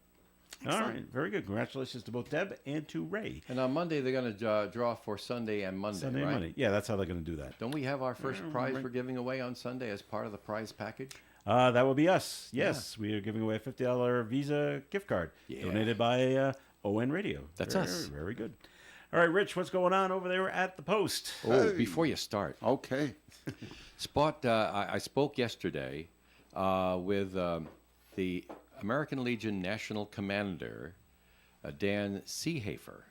Excellent. All right, very good. Congratulations to both Deb and to Ray. And on Monday, they're going to draw for Sunday and Monday, Sunday right? and Monday. Yeah, that's how they're going to do that. Don't we have our first prize we're giving away on Sunday as part of the prize package? That will be us. Yes, we are giving away a $50 Visa gift card donated by ON Radio. That's us. Very good. All right, Rich, what's going on over there at the Post? Oh, before you start, Okay. I spoke yesterday with the American Legion National Commander, Dan Seehafer.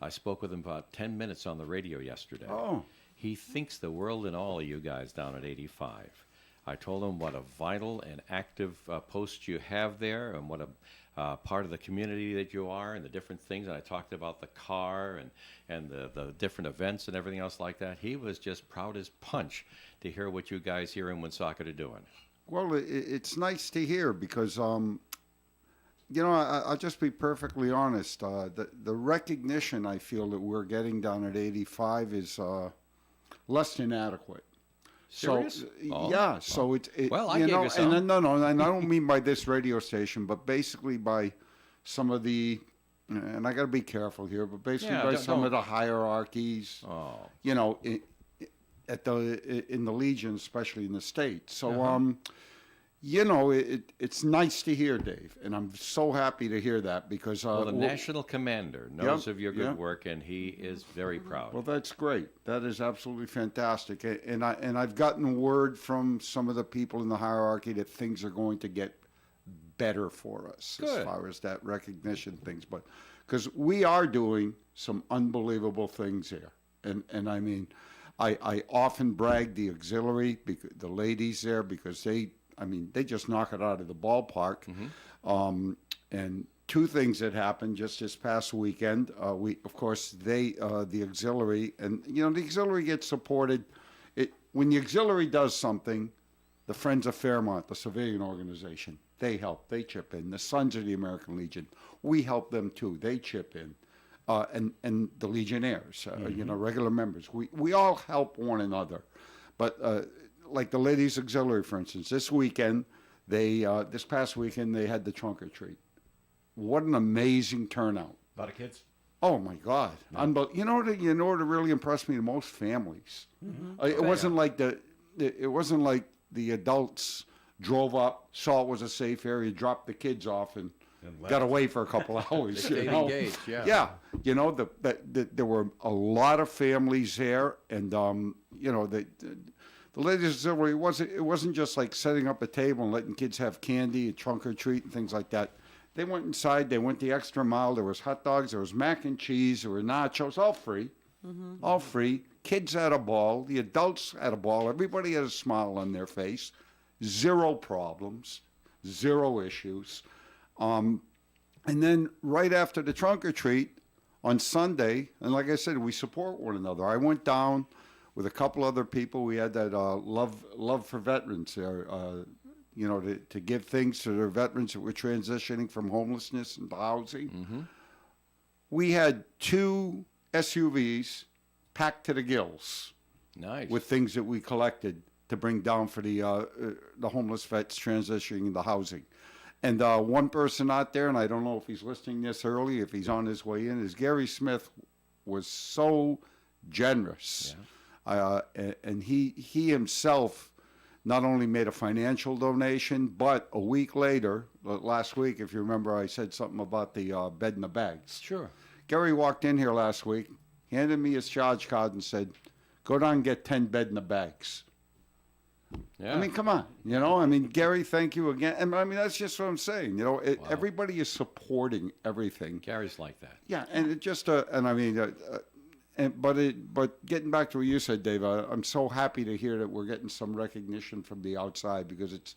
I spoke with him about 10 minutes on the radio yesterday. Oh. He thinks the world and all of you guys down at 85. I told him what a vital and active post you have there and what a part of the community that you are and the different things. And I talked about the car and the different events and everything else like that. He was just proud as punch to hear what you guys here in Woonsocket are doing. Well, it's nice to hear because, I'll just be perfectly honest. The recognition I feel that we're getting down at 85 is less than adequate. Serious? So, yeah. So it Well, I you gave know, you some. and no, and I don't mean by this radio station, but basically by some of the, and I got to be careful here, but basically by some of the hierarchies. Oh. In the Legion, especially in the States. So, it's nice to hear, Dave, and I'm so happy to hear that because Well, the national commander knows of your good yep. work, and he is very proud. Well, that's great. That is absolutely fantastic. And I've gotten word from some of the people in the hierarchy that things are going to get better for us as Good. far as that recognition things. But because we are doing some unbelievable things here, and I mean, I often brag the auxiliary, the ladies there, because they just knock it out of the ballpark. And two things that happened just this past weekend. The auxiliary, and the auxiliary gets supported. When the auxiliary does something, the Friends of Fairmont, the civilian organization, they help. They chip in. The Sons of the American Legion, we help them too. They chip in. And the Legionnaires, regular members. We all help one another. But like the Ladies Auxiliary, for instance, this weekend, They this past weekend they had the trunk or treat. What an amazing turnout! A lot of kids. Oh my God! You know what really impressed me the most? Families. It wasn't like it wasn't like the adults drove up, saw it was a safe area, dropped the kids off, and got away for a couple hours. They stayed engaged, yeah. Yeah, you know there were a lot of families there, and you know the ladies said, well, it wasn't just like setting up a table and letting kids have candy, a trunk or treat, and things like that. They went inside. They went the extra mile. There was hot dogs. There was mac and cheese. There were nachos. All free. All free. Kids had a ball. The adults had a ball. Everybody had a smile on their face. Zero problems. Zero issues. And then right after the trunk or treat on Sunday, and like I said, we support one another. I went down with a couple other people. We had that love for veterans there. You know, to give things to their veterans that were transitioning from homelessness into housing. We had 2 SUVs packed to the gills. Nice. With things that we collected to bring down for the homeless vets transitioning into housing. And one person out there, and I don't know if he's listening this early, if he's on his way in, is Gary Smith was so generous. Yeah. And he himself not only made a financial donation, but a week later, last week, if you remember, I said something about the bed in the bags. Sure. Gary walked in here last week, handed me his charge card and said, go down and get 10 bed in the bags. Yeah. I mean, come on. You know, I mean, Gary, thank you again. And I mean, that's just what I'm saying. You know, everybody is supporting everything. Gary's like that. Yeah, and it just, and I mean, but getting back to what you said, Dave, I'm so happy to hear that we're getting some recognition from the outside because it's,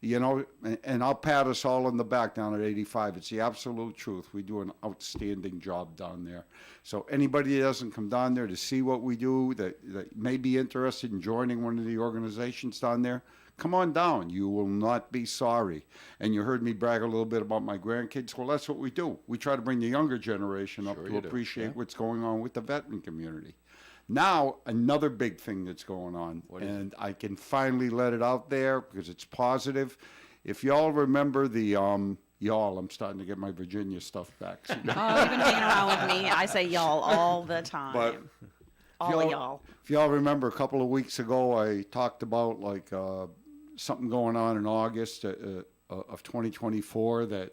you know, and I'll pat us all on the back down at 85. It's the absolute truth. We do an outstanding job down there. So anybody that doesn't come down there to see what we do, that may be interested in joining one of the organizations down there, come on down. You will not be sorry. And you heard me brag a little bit about my grandkids. Well, that's what we do. We try to bring the younger generation up to appreciate what's going on with the veteran community. Now, another big thing that's going on, and I can finally let it out there because it's positive. If y'all remember the, I'm starting to get my Virginia stuff back. Oh, you've been hanging around with me. I say y'all all the time. But all of y'all. If y'all remember, a couple of weeks ago, I talked about like something going on in August of 2024 that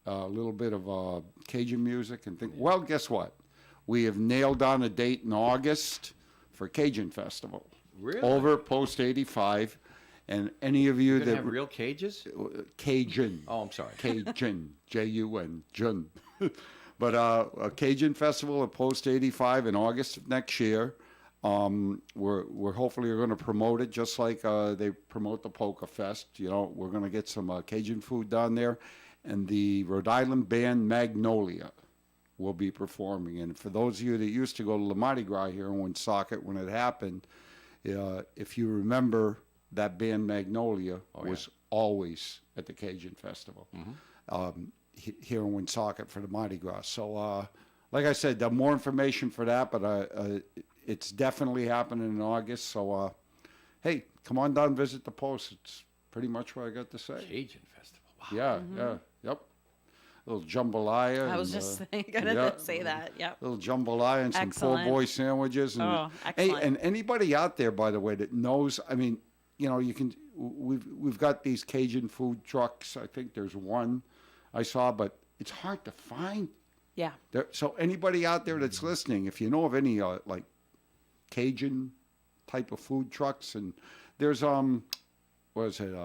a little bit of Cajun music and things. Well, guess what? We have nailed down a date in August for Cajun Festival. Really? Over at Post 85. And any of you that have real cages? Cajun. Oh, I'm sorry. Cajun. J-U-N. Jun. But a Cajun Festival at Post 85 in August of next year. We're hopefully going to promote it just like they promote the Polka Fest. You know, we're going to get some Cajun food down there. And the Rhode Island band Magnolia will be performing. And for those of you that used to go to Le Mardi Gras here in Woonsocket when it happened, if you remember, that band Magnolia was always at the Cajun Festival here in Woonsocket for the Mardi Gras. So, like I said, there's more information for that, but it's definitely happening in August. So, hey, come on down and visit the Post. It's pretty much what I got to say. Cajun Festival. Wow. Yeah, yep. Little jambalaya. I was just gonna say that. Yep. Little jambalaya and some po' boy sandwiches. And, excellent. Hey, and anybody out there, by the way, that knows, I mean, you know, you can. We've got these Cajun food trucks. I think there's one I saw, but it's hard to find. Yeah. So anybody out there that's listening, if you know of any like Cajun type of food trucks, and there's what is it,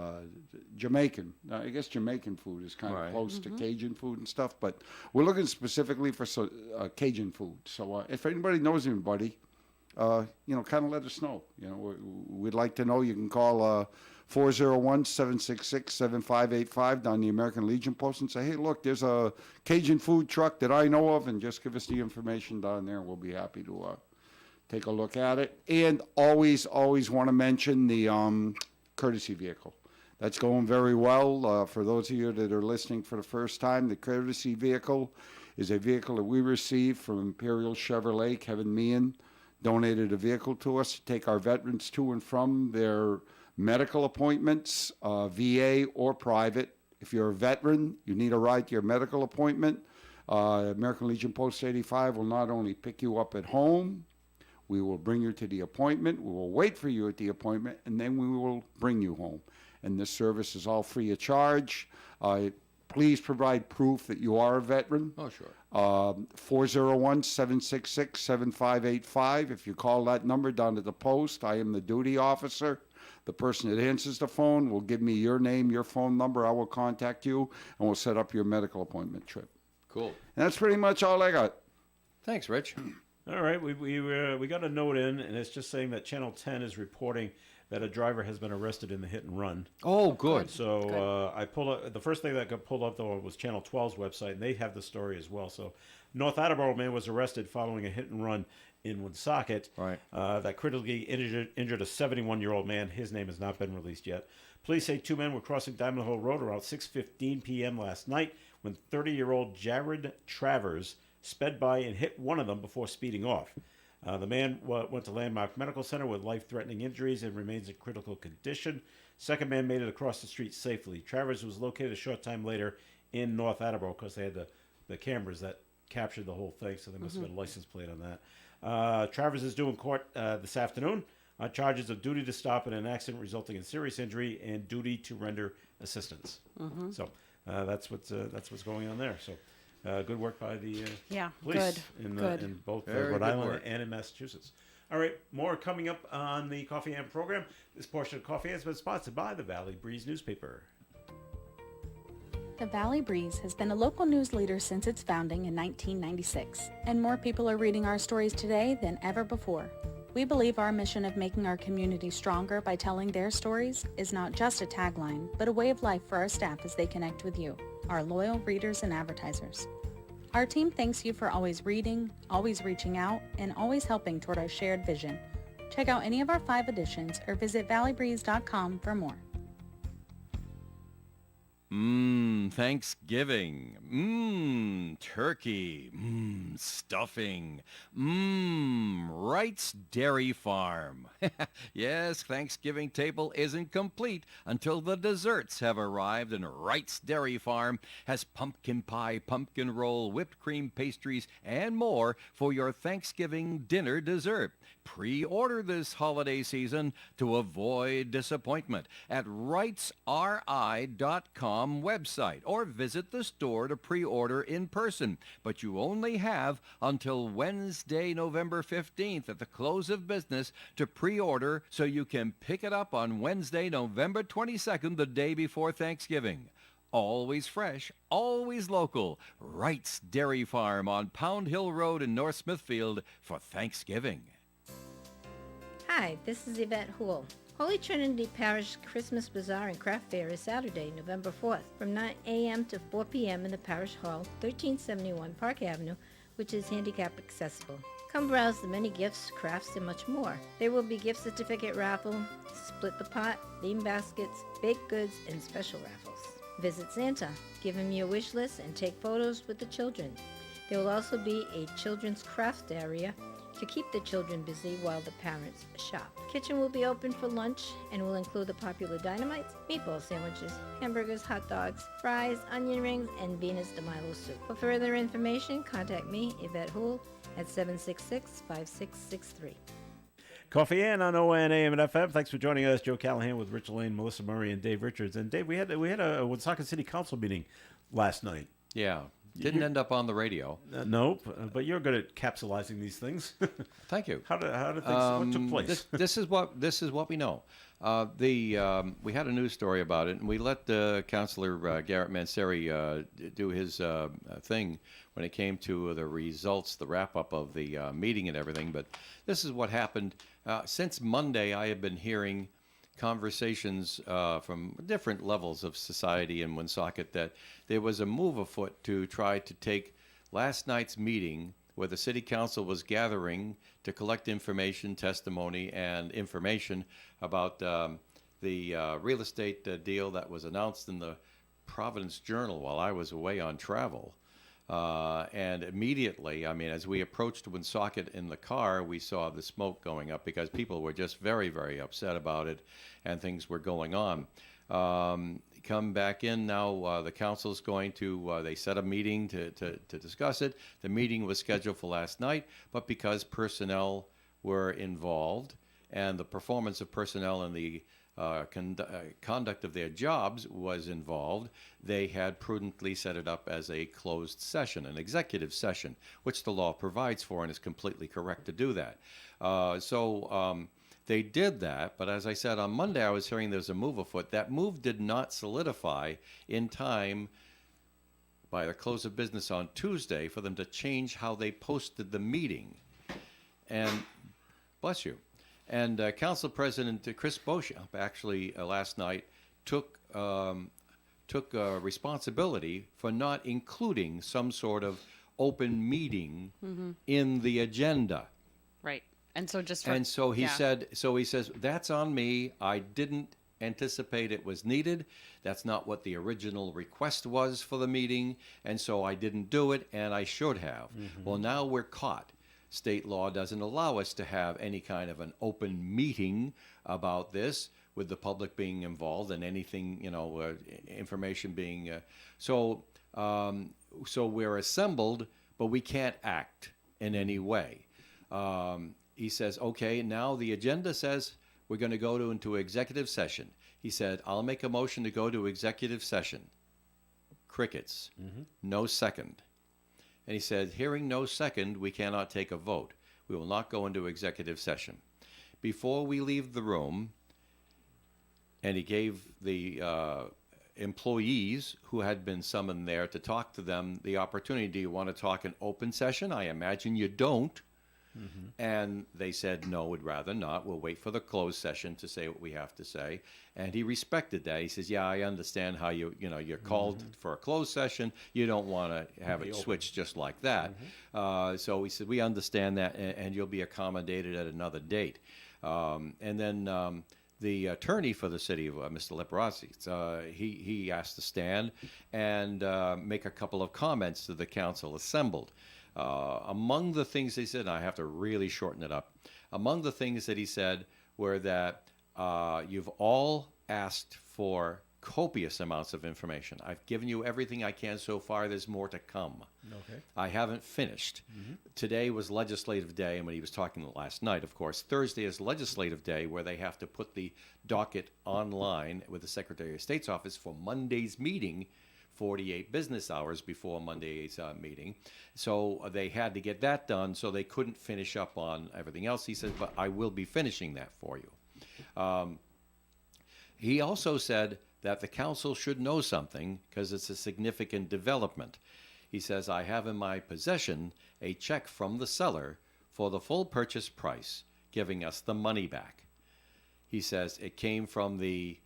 Jamaican. I guess Jamaican food is kind of close to Cajun food and stuff, but we're looking specifically for Cajun food. So if anybody knows anybody, you know, kind of let us know. You know, we'd like to know. You can call 401-766-7585 down the American Legion Post and say, hey, look, there's a Cajun food truck that I know of, and just give us the information down there, and we'll be happy to take a look at it. And always want to mention the courtesy vehicle. That's going very well. For those of you that are listening for the first time, the courtesy vehicle is a vehicle that we received from Imperial Chevrolet. Kevin Meehan donated a vehicle to us to take our veterans to and from their medical appointments, VA or private. If you're a veteran, you need a ride to your medical appointment. American Legion Post 85 will not only pick you up at home, we will bring you to the appointment, we will wait for you at the appointment, and then we will bring you home. And this service is all free of charge. Please provide proof that you are a veteran. Oh, sure. 401-766-7585. If you call that number down at the post, I am the duty officer. The person that answers the phone will give me your name, your phone number. I will contact you, and we'll set up your medical appointment trip. Cool. And that's pretty much all I got. Thanks, Rich. All right, we got a note in, and it's just saying that Channel 10 is reporting that a driver has been arrested in the hit and run. Oh, good. So I pulled up, the first thing that got pulled up though was Channel 12's website, and they have the story as well. So North Attleboro man was arrested following a hit and run in Woonsocket. Right. That critically injured a 71-year-old man. His name has not been released yet. Police say two men were crossing Diamond Hill Road around 6:15 p.m. last night when 30-year-old Jared Travers sped by and hit one of them before speeding off. The man went to Landmark Medical Center with life-threatening injuries and remains in critical condition. Second man made it across the street safely. Travers was located a short time later in North Attleboro because they had the cameras that captured the whole thing, so there must have been a license plate on that. Travers is due in court this afternoon on charges of duty to stop in an accident resulting in serious injury and duty to render assistance. So that's what's going on there. So. Good work by the police in both Rhode Island work. and in Massachusetts. All right, more coming up on the Coffee Am program. This portion of Coffee Am has been sponsored by the Valley Breeze newspaper. The Valley Breeze has been a local news leader since its founding in 1996, and more people are reading our stories today than ever before. We believe our mission of making our community stronger by telling their stories is not just a tagline, but a way of life for our staff as they connect with you, our loyal readers and advertisers. Our team thanks you for always reading, always reaching out, and always helping toward our shared vision. Check out any of our 5 editions or visit valleybreeze.com for more. Thanksgiving. Turkey. Stuffing. Wright's Dairy Farm. Yes, Thanksgiving table isn't complete until the desserts have arrived, and Wright's Dairy Farm has pumpkin pie, pumpkin roll, whipped cream pastries, and more for your Thanksgiving dinner dessert. Pre-order this holiday season to avoid disappointment at wrightsri.com website or visit the store to pre-order in person. But you only have until Wednesday, November 15th at the close of business to pre-order so you can pick it up on Wednesday, November 22nd, the day before Thanksgiving. Always fresh, always local. Wright's Dairy Farm on Pound Hill Road in North Smithfield for Thanksgiving. Hi, this is Yvette Houle. Holy Trinity Parish Christmas Bazaar and Craft Fair is Saturday, November 4th, from 9 a.m. to 4 p.m. in the Parish Hall, 1371 Park Avenue, which is handicap accessible. Come browse the many gifts, crafts, and much more. There will be gift certificate raffle, split the pot, theme baskets, baked goods, and special raffles. Visit Santa, give him your wish list, and take photos with the children. There will also be a children's craft area to keep the children busy while the parents shop. Kitchen will be open for lunch and will include the popular dynamites, meatball sandwiches, hamburgers, hot dogs, fries, onion rings, and Venus de Milo soup. For further information, contact me, Yvette Houle, at 766-5663. Coffee Am on ON AM and FM. Thanks for joining us, Joe Callahan with Rich Lane, Melissa Murray, and Dave Richards. And Dave, we had a Woonsocket City Council meeting last night. Yeah. Didn't end up on the radio. Nope, but you're good at capsulizing these things. Thank you. How did things? What took place? This is what we know. We had a news story about it, and we let Councillor Garrett Manseri do his thing when it came to the results, the wrap up of the meeting and everything. But this is what happened. Since Monday, I have been hearing conversations from different levels of society in Woonsocket that there was a move afoot to try to take last night's meeting where the city council was gathering to collect information, testimony, and information about the real estate deal that was announced in the Providence Journal while I was away on travel. And immediately, I mean, as we approached Woonsocket in the car, we saw the smoke going up because people were just very, very upset about it, and things were going on. Come back in now. The council's going to. They set a meeting to discuss it. The meeting was scheduled for last night, but because personnel were involved and the performance of personnel and the conduct of their jobs was involved, they had prudently set it up as a closed session, an executive session, which the law provides for and is completely correct to do that. They did that, but as I said, on Monday I was hearing there's a move afoot. That move did not solidify in time by the close of business on Tuesday for them to change how they posted the meeting. And, bless you, and Council President Chris Beauchamp actually last night took responsibility for not including some sort of open meeting in the agenda. Right. And so just for, And so he yeah. says, that's on me. I didn't anticipate it was needed. That's not what the original request was for the meeting. And so I didn't do it, and I should have. Well, now we're caught. State law doesn't allow us to have any kind of an open meeting about this with the public being involved and anything, information being. So we're assembled, but we can't act in any way. He says, okay, now the agenda says we're going to go into executive session. He said, I'll make a motion to go to executive session. Crickets. No second. And he said, hearing no second, we cannot take a vote. We will not go into executive session. Before we leave the room, and he gave the employees who had been summoned there to talk to them the opportunity, do you want to talk in open session? I imagine you don't. And they said, no, we'd rather not. We'll wait for the closed session to say what we have to say. And he respected that. He says, yeah, I understand how you're called for a closed session. You don't want to have it switched just like that. So he said, we understand that, and you'll be accommodated at another date. And then the attorney for the city, Mr. Liberazzi, he asked to stand and make a couple of comments to the council assembled. Among the things he said, and I have to really shorten it up, among the things that he said were that you've all asked for copious amounts of information. I've given you everything I can so far. There's more to come. Okay. I haven't finished. Today was legislative day, and when he was talking last night, of course, Thursday is legislative day where they have to put the docket online with the Secretary of State's office for Monday's meeting, 48 business hours before Monday's meeting. So they had to get that done, so they couldn't finish up on everything else. He said, but I will be finishing that for you. He also said that the council should know something because it's a significant development. He says, I have in my possession a check from the seller for the full purchase price, giving us the money back. He says it came from the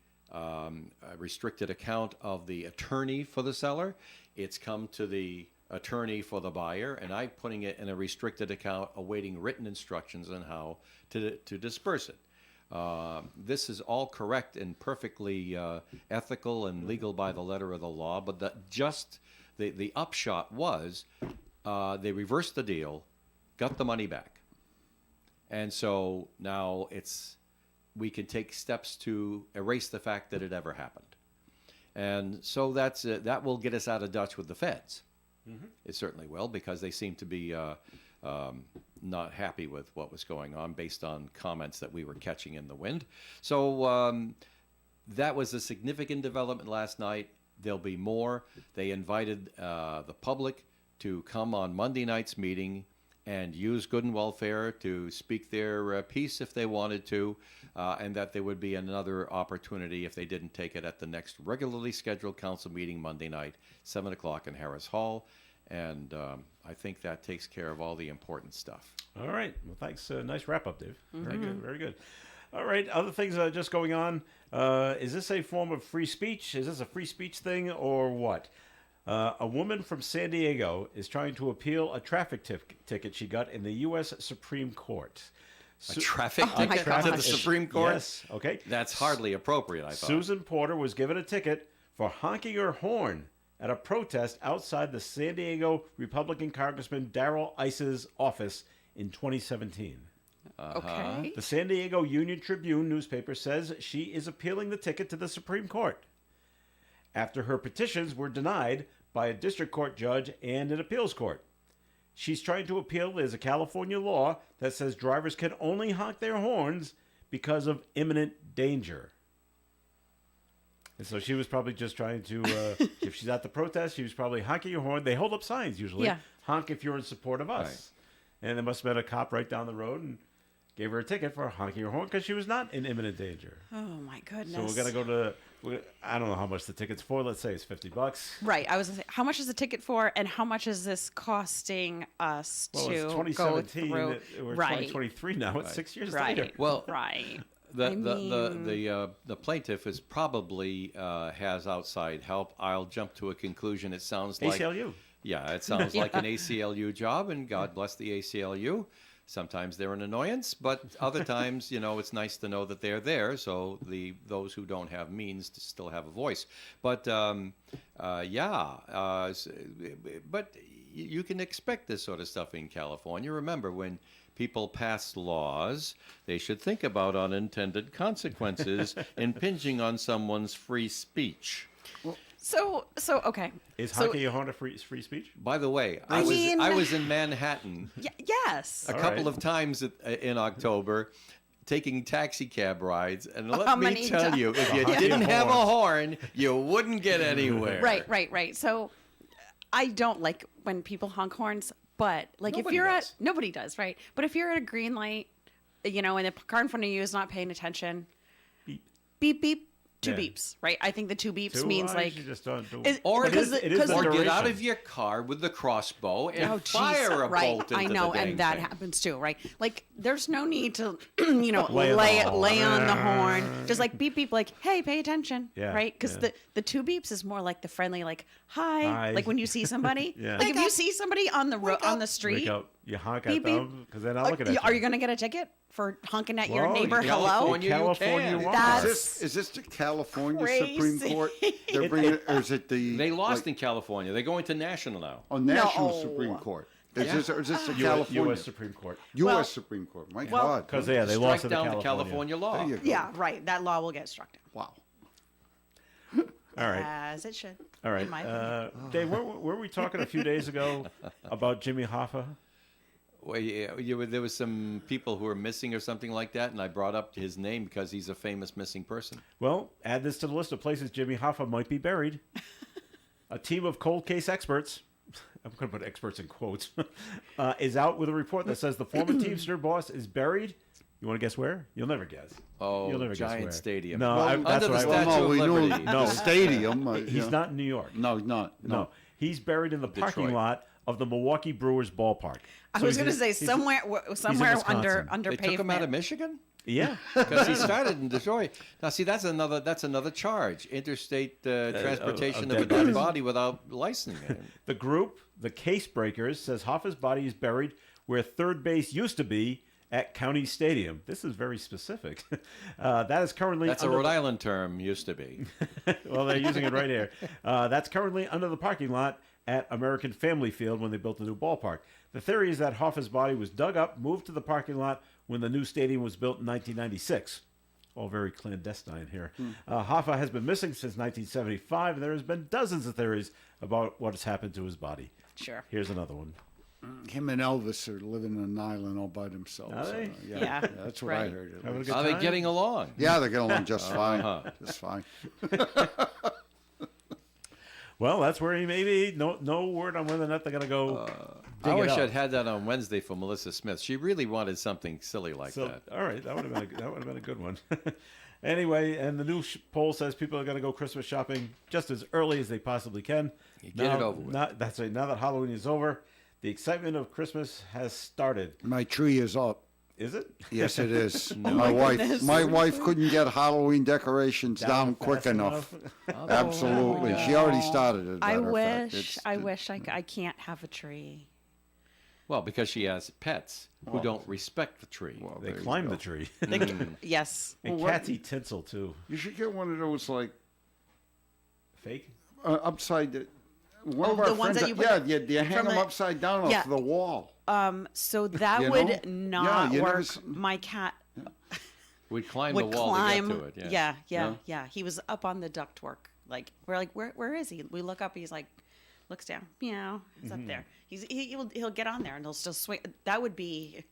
restricted account of the attorney for the seller. It's come to the attorney for the buyer, and I'm putting it in a restricted account awaiting written instructions on how to disperse it. This is all correct and perfectly ethical and legal by the letter of the law, but the upshot was they reversed the deal, got the money back. And so now we can take steps to erase the fact that it ever happened. And so that will get us out of Dutch with the feds. It certainly will, because they seem to be not happy with what was going on based on comments that we were catching in the wind. So that was a significant development last night. There'll be more. They invited the public to come on Monday night's meeting and use Good and Welfare to speak their piece if they wanted to, and that there would be another opportunity if they didn't take it at the next regularly scheduled council meeting Monday night, 7 o'clock in Harris Hall. And I think that takes care of all the important stuff. All right. Well, thanks. Nice wrap-up, Dave. Very good. Very good. All right. Other things just going on. Is this a form of free speech? Is this a free speech thing or what? A woman from San Diego is trying to appeal a traffic ticket she got in the U.S. Supreme Court. A traffic ticket to the Supreme Court? Yes. Okay. That's hardly appropriate, I thought. Susan Porter was given a ticket for honking her horn at a protest outside the San Diego Republican Congressman Darrell Ice's office in 2017. Okay. The San Diego Union Tribune newspaper says she is appealing the ticket to the Supreme Court after her petitions were denied by a district court judge and an appeals court. She's trying to appeal. There's a California law that says drivers can only honk their horns because of imminent danger. And so she was probably just trying to, if she's at the protest, she was probably honking your horn. They hold up signs usually. Yeah. Honk if you're in support of us. Right. And there must have been a cop right down the road and gave her a ticket for honking her horn because she was not in imminent danger. Oh my goodness. So we're going to go to, I don't know how much the ticket's for. Let's say it's $50. Right. I was gonna say, how much is the ticket for, and how much is this costing us Well, to it's go 2017. through? We're Right. 2023 now. It's 6 years Right. later. Well, Right. The plaintiff is probably has outside help. I'll jump to a conclusion. It sounds like ACLU. Yeah, it sounds like an ACLU job, and God bless the ACLU. Sometimes they're an annoyance, but other times, it's nice to know that they're there, so those who don't have means to still have a voice. But but you can expect this sort of stuff in California. Remember, when people pass laws, they should think about unintended consequences impinging on someone's free speech. So okay. Is So- honking your horn a free speech? By the way, I mean- I was in Manhattan yes. a couple of times in October, taking taxi cab rides, and How let me many tell times? you, if you Honking didn't have a horns. horn, you wouldn't get anywhere. Right. So I don't like when people honk horns, but like if Nobody you're does. at nobody does, right? But if you're at a green light, and the car in front of you is not paying attention, beep beep, two Yeah. beeps, right? I think the two beeps Two means eyes, like you just don't do is- Or, because it is the or get out duration. of your car with the crossbow and oh, geez, fire a right. bolt into I know, the dang and that thing. happens too, right? Like, there's no need to, Lay lay on the on the horn. horn. Just like beep beep, like, hey, pay attention, Yeah, right? Because yeah. the two beeps is more like the friendly, like, hi, Hi. like when you see somebody. Yeah. Like if you see somebody on the on the Wake street, up, you honk beep, at beep. them because they're not looking at you. are you going to get a ticket for honking at your Well, neighbor? in Hello. California, you California, can. you are. That's Is this the California crazy. Supreme Court? They're bringing it, or is it the They lost like, in California. They're going to national now. national No. Supreme Court? Yeah. Is this the U.S. California Supreme Court. U.S. Well- Supreme Court? My well- God! Because they Strike lost to down the the California law. There you go. yeah, right. That law will get struck down, Wow. All right. as it should. All right. in my opinion. Dave, were we talking a few days ago about Jimmy Hoffa? Well, there was some people who were missing or something like that, and I brought up his name because he's a famous missing person. Well, add this to the list of places Jimmy Hoffa might be buried. A team of cold case experts, I'm going to put experts in quotes, is out with a report that says the former Teamster boss is buried. You want to guess where? You'll never guess. Oh, You'll never guess Giant where. Stadium. No, Well, that's under the what I Statue Well, no, of we knew Liberty. No. the stadium. He's not in New York. No, he's not. No. He's buried in the parking Detroit. lot of the Milwaukee Brewers ballpark. I So was he's going to in- say he's in- somewhere Wisconsin. under They pavement. took him out of Michigan Yeah. because he started in Detroit. Now, see, that's another charge: interstate transportation of a dead dead body without licensing it. The group, the Case Breakers, says Hoffa's body is buried where third base used to be at County Stadium. This is very specific. That is currently That's a under Rhode Island term. Used to be. well, they're using it right here. That's currently under the parking lot at American Family Field when they built the new ballpark. The theory is that Hoffa's body was dug up, moved to the parking lot when the new stadium was built in 1996. All very clandestine here. Hoffa has been missing since 1975, and there has been dozens of theories about what has happened to his body. Sure. Here's another one. Him and Elvis are living on an island all by themselves. Are they? Yeah. That's what I Right. heard. at Having a least. good Are they time? getting along? Yeah, they're getting along just fine. Just fine. Well, that's where he may be. No word on whether or not they're going to go. I dig it wish up. I'd had that on Wednesday for Melissa Smith. She really wanted something silly like So, that. all right, that would have been a good one. Anyway, and the new poll says people are going to go Christmas shopping just as early as they possibly can. Get it over with. That's right. Now that Halloween is over, the excitement of Christmas has started. My tree is up. Is it? Yes, it is. My wife couldn't get Halloween decorations down quick fast enough. Absolutely, she already started it. I matter of fact. wish. I wish I can't have a tree. Well, because she has pets who don't respect the tree. Well, They there you climb go. the tree. Yes. And Well, cats eat tinsel too. You should get one of those like Fake? upside one of Oh, our the ones friends. that you put you hang from them the- upside down Yeah. off the wall. So that You would know? not Yeah, you never work. s- My cat We'd climb would the wall climb. to get to it. Yeah. He was up on the ductwork. Like we're like, where is he? We look up. He's like, looks down. Meow. He's up there. He'll get on there and he'll still swing. That would be.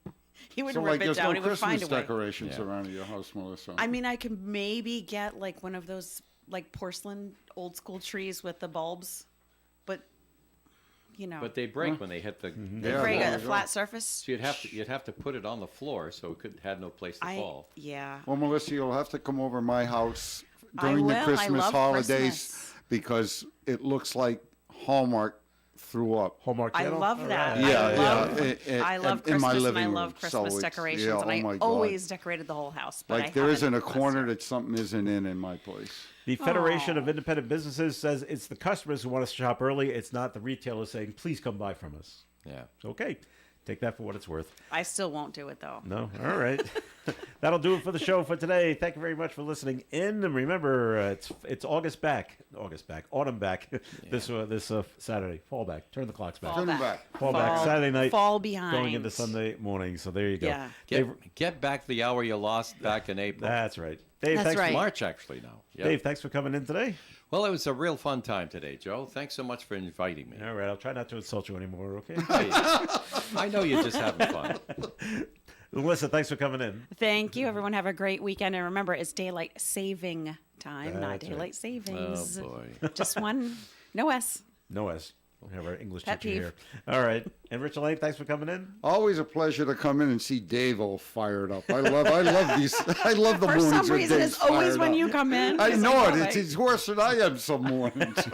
He So wouldn't like, rip it there's down. no He would find Christmas a way. decorations Yeah. around your house, Melissa. I mean, I could maybe get like one of those like porcelain old school trees with the bulbs, but But they break when they hit the. they Yeah, break there a you flat go. surface. So you'd have to put it on the floor so it had no place to fall. Yeah. Well, Melissa, you'll have to come over my house I during the will. I Christmas love holidays Christmas. because it looks like Hallmark threw up. Hallmark I Channel? love All that. right. Yeah, I yeah. love in my Christmas and living I room. love So Christmas it's- decorations, yeah, and oh I my God. always decorated the whole house. But Like I there isn't a haven't last corner year. that something isn't in my place. The Federation of Independent Businesses says it's the customers who want us to shop early. It's not the retailers saying, please come buy from us. Yeah. Okay. Take that for what it's worth. I still won't do it though. No? All right. That'll do it for the show for today. Thank you very much for listening in. And remember, it's August back. Autumn back. This Saturday. Fall back. Turn the clocks back. Turn them back. Fall back. Saturday night. Fall behind. Going into Sunday morning. So there you go. Yeah. Get back the hour you lost back in April. That's right. Dave, That's thanks right. March, actually, now. Yep. Dave, thanks for coming in today. Well, it was a real fun time today, Joe. Thanks so much for inviting me. All right. I'll try not to insult you anymore, okay? Hey, I know you're just having fun. Melissa, thanks for coming in. Thank you, everyone. Have a great weekend, and remember, it's daylight saving time, not That's right. daylight savings. Oh, boy. Just one, no S. No S. We'll have our English Pet teacher peeve. here. All right. And Richard Lane, thanks for coming in. Always a pleasure to come in and see Dave all fired up. I love these. I love the For mornings some when reason, Dave's it's always fired when up. you come in. I It's know like, it. oh, It's worse than I am some mornings.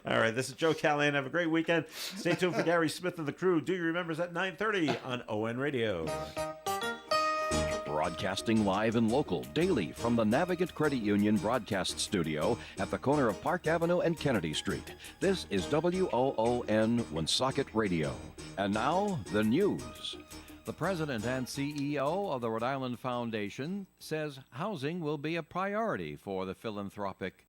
All right. This is Joe Callahan. Have a great weekend. Stay tuned for Gary Smith and the crew. Do your remembers at 9:30 on ON Radio. Broadcasting live and local daily from the Navigant Credit Union broadcast studio at the corner of Park Avenue and Kennedy Street. This is WOON Woonsocket Radio. And now, the news. The president and CEO of the Rhode Island Foundation says housing will be a priority for the philanthropic